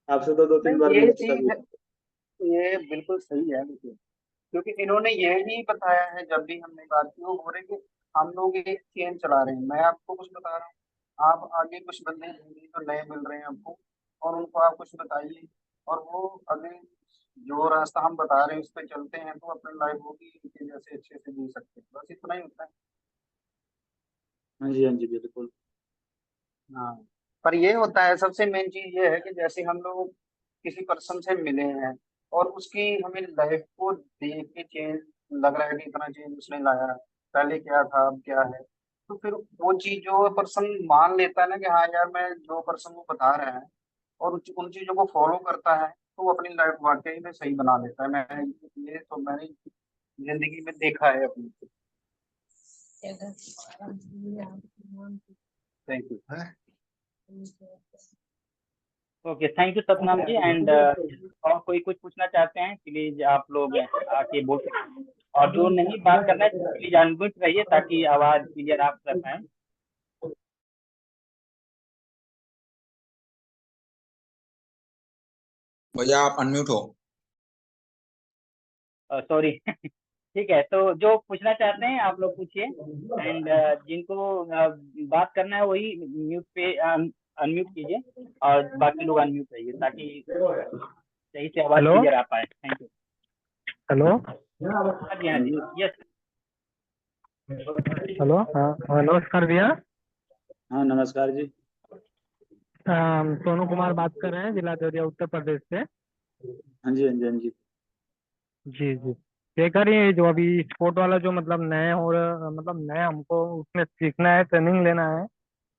आपसे तो दो तीन बार
नहीं,
मिल
ये
चुका भी।
चीज ये बिल्कुल सही है, देखिए। क्योंकि इन्होंने ये ही बताया है, जब भी हमने बात की वो बोल रहे कि हम लोग एक चेन चला रहे हैं। मैं आपको कुछ बता रहा हूँ, आप आगे कुछ बंदे होंगे जो नए मिल रहे हैं आपको, और उनको आप कुछ बताइए, और वो अगर जो रास्ता हम बता रहे हैं उस पर चलते हैं तो अपनी लाइफ होगी इनके जैसे अच्छे से जी सकते हैं। बस इतना ही होता है।
हाँ जी, हाँ जी, बिल्कुल।
हाँ। पर ये होता है, सबसे मेन चीज ये है कि जैसे हम लोग किसी पर्सन से मिले हैं और उसकी हमें लाइफ को देख के चेंज लग रहा है कि इतना चेंज उसने लाया है, पहले क्या था अब क्या है, तो फिर वो चीज जो पर्सन मान लेता है ना कि हाँ यार, मैं जो पर्सन वो बता रहा है और उन चीजों को फॉलो करता है, तो वो अपनी लाइफ वाकई में सही बना लेता है। मैं ये तो मैंने जिंदगी में देखा है अपनी। Thank you.
Okay, thank you Satnam ji. And और कोई कुछ पूछना चाहते हैं, प्लीज आप लोग आके बोल सकते हैं। और जो नहीं बात करना है प्लीज अनम्यूट रहिए ताकि आवाज क्लियर आप कर पाए।
भैया आप अनम्यूट हो।
सॉरी ठीक है, तो जो पूछना चाहते हैं आप लोग पूछिए। एंड जिनको बात करना है वही म्यूट पे अनम्यूट कीजिए, और बाकी लोग अनम्यूट रहिए ताकि सही से आवाज
हेलो
क्लियर आ पाए। Thank you.
हेलो
हाँ जी, हाँ जी, यस।
हेलो। हाँ हाँ, नमस्कार भैया।
हाँ, नमस्कार जी।
सोनू कुमार बात कर रहे हैं, जिला देवरिया, उत्तर प्रदेश से।
हाँ जी, हाँ जी, हाँ जी।
जी जी। ये कह रही है जो अभी स्पोर्ट वाला जो मतलब नए हो रहा, मतलब नए हमको उसमें सीखना है, ट्रेनिंग लेना है,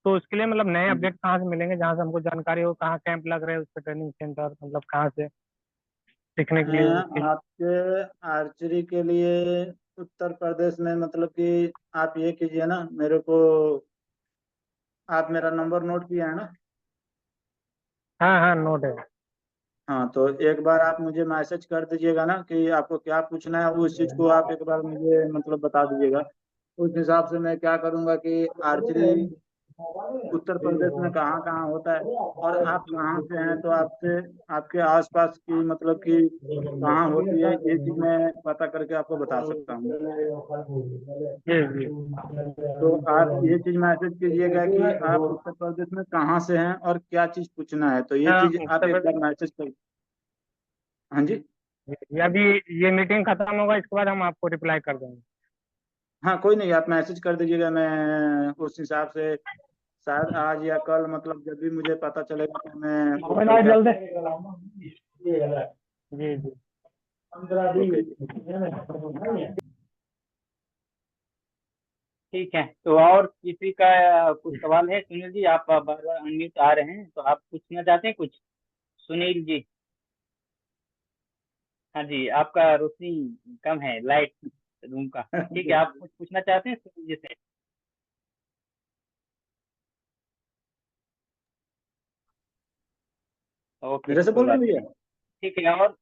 तो उसके लिए मतलब नए
हाँ जी।
अपडेट कहाँ से मिलेंगे, जहाँ से हमको जानकारी हो, कहाँ कैंप लग रहे हैं, उसके ट्रेनिंग सेंटर मतलब कहाँ से सीखने के लिए उसकी।
आपके आर्चरी के लिए उत्तर प्रदेश में मतलब कि आप ये कीजिए ना मेरे को। आप मेरा नंबर नोट किया है ना?
हाँ हाँ, नोट है।
हाँ, तो एक बार आप मुझे मैसेज कर दीजिएगा ना कि आपको क्या पूछना है, उस चीज को आप एक बार मुझे मतलब बता दीजिएगा। उस हिसाब से मैं क्या करूंगा कि आर्चरी उत्तर प्रदेश में कहाँ कहाँ होता है, और आप कहाँ से हैं, तो आपसे आपके आसपास की मतलब कि कहाँ होती है, ये चीज मैं पता करके आपको बता सकता हूँ।
जी जी।
तो आप ये चीज मैसेज कीजिएगा कि आप उत्तर प्रदेश में कहाँ से हैं और क्या चीज पूछना है, तो ये चीज आप
उत्तर
एक बार
प्रदेश।
मैसेज कर। हाँ जी।
ये अभी ये मीटिंग खत्म होगा, इसके बाद हम आपको रिप्लाई कर देंगे।
हाँ, कोई नहीं, आप मैसेज कर दीजिएगा, मैं उस हिसाब से शायद आज या कल मतलब जब भी मुझे पता चलेगा तो मैं उस पर क्या।
जल्दी। जी जी।
ओके जी।
ठीक है, तो और किसी का कुछ सवाल है? सुनील जी, आप बार बार अनम्यूट आ रहे हैं, तो आप पूछना चाहते हैं कुछ? सुनील जी। हाँ जी, आपका रोशनी कम है, लाइट रूम का। ठीक है, आप कुछ पूछना चाहते हैं सुनील जी से? ओके,
मेरे से
कोई
बोल रहे
बात
हैं भैया?
नहीं। ठीक है, और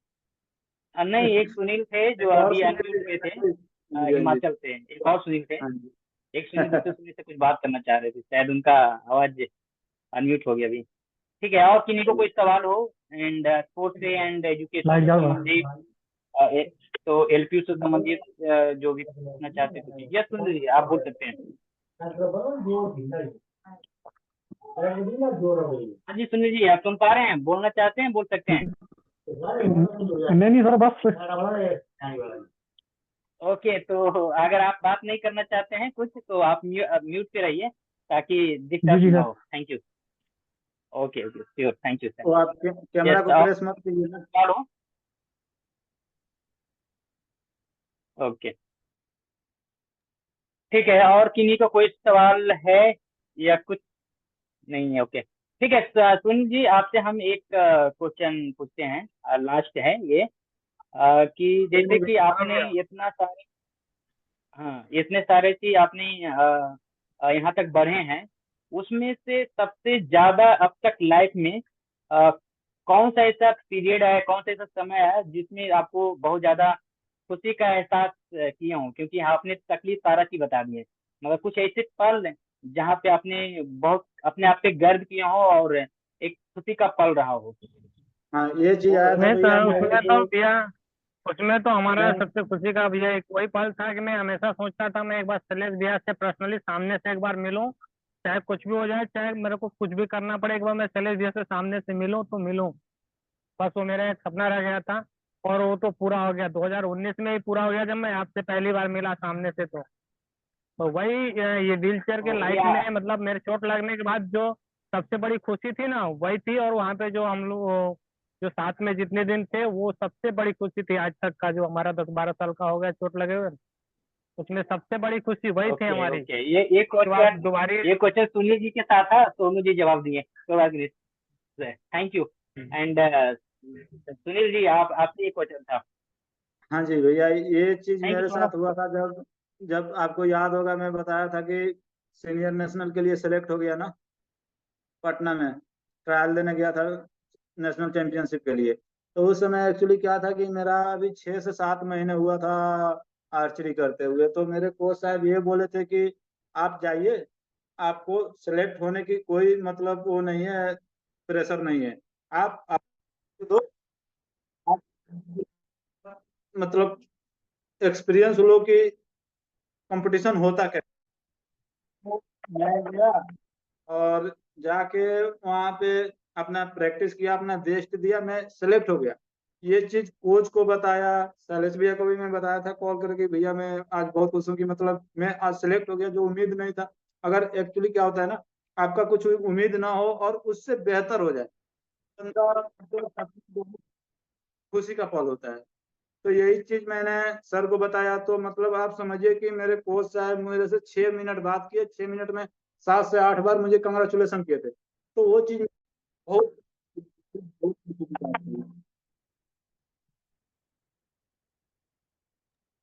नहीं, एक सुनील थे जो
एक और
अभी
सुन
अनम्यूट पे थे,
लीजिए। हाँ जी, हाँ जी।
हिमाचल से। एक और सुनील थे।
हाँ जी।
एक सुनील दूसरे सुनील से कुछ बात करना चाह रहे थे, शायद उनका आवाज अनम्यूट हो गया अभी। ठीक है, और किन्हीं को कोई सवाल हो एंड स्पोर्ट्स से एंड एजुकेशन
लाइट
से
जाओ।
संबंधित, तो एलपीयू से संबंधित जो भी पूछना चाहते हैं तो यस सुन लीजिए, आप बोल सकते हैं। हाँ जी सुनील जी, आप सुन पा रहे हैं? बोलना चाहते हैं, बोल सकते हैं।
नहीं नहीं सर, बस।
ओके, तो अगर आप बात नहीं करना चाहते हैं कुछ, तो आप म्यूट पे रहिए। ताकि
जी
डिस्टर्ब
जी
ना
सर।
हो। Thank you. Okay okay sure, thank you sir.
तो आप कैमरा
यस
को प्रेस मत कीजिए ना।
हेलो। ओके ठीक है, और किन्हीं का कोई सवाल है या कुछ नहीं है? ओके ठीक है। सुनील जी, आपसे हम एक क्वेश्चन पूछते हैं, लास्ट है ये, कि जैसे कि
आ
आपने
गया।
इतना सारे, हाँ इतने सारे चीज आपने यहाँ तक बढ़े हैं, उसमें से सबसे ज्यादा अब तक लाइफ में अ, कौन सा ऐसा पीरियड है, कौन सा ऐसा समय है जिसमें आपको बहुत ज्यादा खुशी का एहसास किए हो? क्योंकि आपने तकलीफ सारा चीज बता दी है, मगर कुछ ऐसे पल जहाँ पे आपने बहुत अपने आप पे गर्व किया हो और एक खुशी का पल रहा हो।
हाँ, ये चीज आया था
उसमें
भैया
तो
मेरे
उसमें तो
को।
भैया उसमें तो हमारा
मैं
सबसे खुशी का भैया एक वही पल था कि मैं हमेशा सोचता था मैं एक बार शैलेश भैया से पर्सनली सामने से एक बार मिलूं, चाहे कुछ भी हो जाए, चाहे मेरे को कुछ भी करना पड़े, एक बार मैं शैलेश भैया से सामने से मिलूं तो मिलूं। बस वो मेरा एक सपना रह गया था और वो तो पूरा हो गया, 2019 में ही पूरा हो गया जब मैं आपसे पहली बार मिला सामने से। तो वही ये व्हील चेयर के लाइफ
भैया
में मतलब मेरे चोट लगने के बाद जो सबसे बड़ी खुशी थी ना वही थी, और वहाँ पे जो हम लोग जो साथ में जितने दिन थे वो सबसे बड़ी खुशी थी आज तक का, जो हमारा 10-12 साल का हो गया चोट लगे हुए, उसमें सबसे बड़ी खुशी वही थी
ओके
हमारी।
ओके, ये
जो आप
क्वेश्चन,
दोबारा।
ये क्वेश्चन सुनील जी के साथ था, सोनू जी जवाब दिए, कोई बात नहीं। Thank you. And Sunil ji, आप आपसे ये क्वेश्चन था।
हाँ जी भैया, ये चीज
थैंक यू
मेरे
सो मच।
साथ हुआ था जब जब आपको याद होगा मैं बताया था कि सीनियर नेशनल के लिए सेलेक्ट हो गया ना, पटना में ट्रायल देने गया था नेशनल चैंपियनशिप के लिए। तो उस समय एक्चुअली क्या था कि मेरा अभी 6 से 7 महीने हुआ था आर्चरी करते हुए। तो मेरे कोच साहब ये बोले थे कि आप जाइए, आपको सेलेक्ट होने की कोई मतलब वो नहीं है, प्रेशर नहीं है, आप दो, आप मतलब एक्सपीरियंस लो कि कंपटीशन होता क्या। तो मैं गया और जाके वहाँ पे अपना प्रैक्टिस किया, अपना बेस्ट दिया, मैं सेलेक्ट हो गया। ये चीज कोच को बताया, शैलेश भैया को भी मैं बताया था कॉल करके, भैया मैं आज बहुत खुश हूँ कि मतलब मैं आज सेलेक्ट हो गया, जो उम्मीद नहीं था। अगर एक्चुअली क्या होता है ना, आपका कुछ उम्मीद ना हो और उससे बेहतर हो जाए, बंदा तो खुशी का पल होता है। तो यही चीज मैंने सर को बताया, तो मतलब आप समझिए कि मेरे कोच साहब मेरे से 6 मिनट बात किए, 6 मिनट में 7 से 8 बार मुझे कंग्रेचुलेशन किए थे। तो वो चीज बहुत बहुत खुशी की बात थी।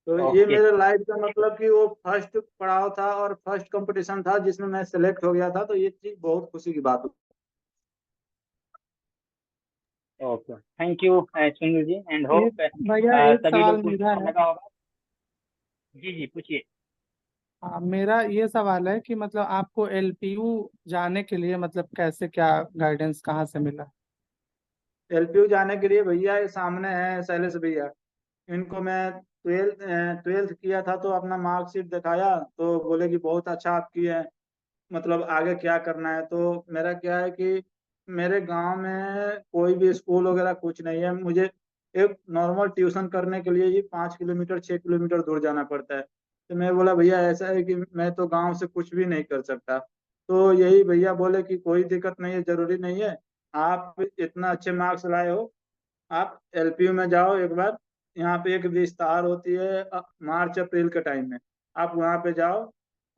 तो ये
ओके
मेरे लाइफ का मतलब कि वो फर्स्ट पड़ाव था और फर्स्ट कंपटीशन था जिसमें मैं सेलेक्ट हो गया था, तो ये चीज बहुत खुशी की बात है।
Okay, thank you Sunil ji, and
एक
होप
भैया एक
सभी
सवाल
लोग को
मेरा
अच्छा
है।
लगा होगा। जी जी पूछिए।
हाँ, मेरा ये सवाल है कि मतलब आपको एलपीयू जाने के लिए मतलब कैसे क्या गाइडेंस कहाँ से मिला?
एलपीयू जाने के लिए भैया ये सामने है शैलेश भैया, इनको मैं ट्वेल्थ किया था तो अपना मार्कशीट दिखाया, तो बोले कि बहुत अच्छा आप किए हैं, मतलब आगे क्या करना है। तो मेरा क्या है कि मेरे गांव में कोई भी स्कूल वगैरह कुछ नहीं है, मुझे एक नॉर्मल ट्यूशन करने के लिए ही 5 किलोमीटर 6 किलोमीटर दूर जाना पड़ता है। तो मैं बोला भैया ऐसा है कि मैं तो गांव से कुछ भी नहीं कर सकता। तो यही भैया बोले कि कोई दिक्कत नहीं है, जरूरी नहीं है, आप इतना अच्छे मार्क्स लाए हो, आप एलपीयू में जाओ एक बार। यहाँ पे एक विस्तार होती है मार्च अप्रैल के टाइम में, आप वहाँ पे जाओ,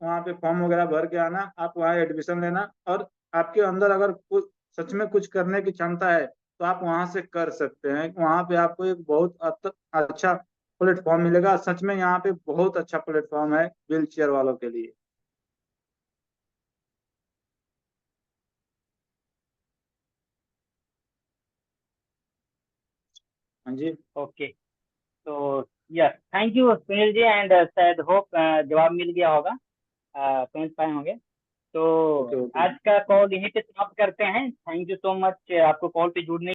वहाँ पे फॉर्म वगैरह भर के आना, आप वहाँ एडमिशन लेना, और आपके अंदर अगर कुछ सच में कुछ करने की क्षमता है तो आप वहाँ से कर सकते हैं। वहाँ पे आपको एक बहुत अच्छा प्लेटफॉर्म मिलेगा, सच में यहाँ पे बहुत अच्छा प्लेटफॉर्म है व्हील चेयर वालों के लिए। हाँ जी।
ओके तो yes, thank you Sunil ji, and शायद होप जवाब मिल गया होगा, समझ पाए होंगे। तो
ओके ओके।
आज का कॉल यहीं पे समाप्त करते हैं। थैंक यू सो मच आपको कॉल पे जुड़ने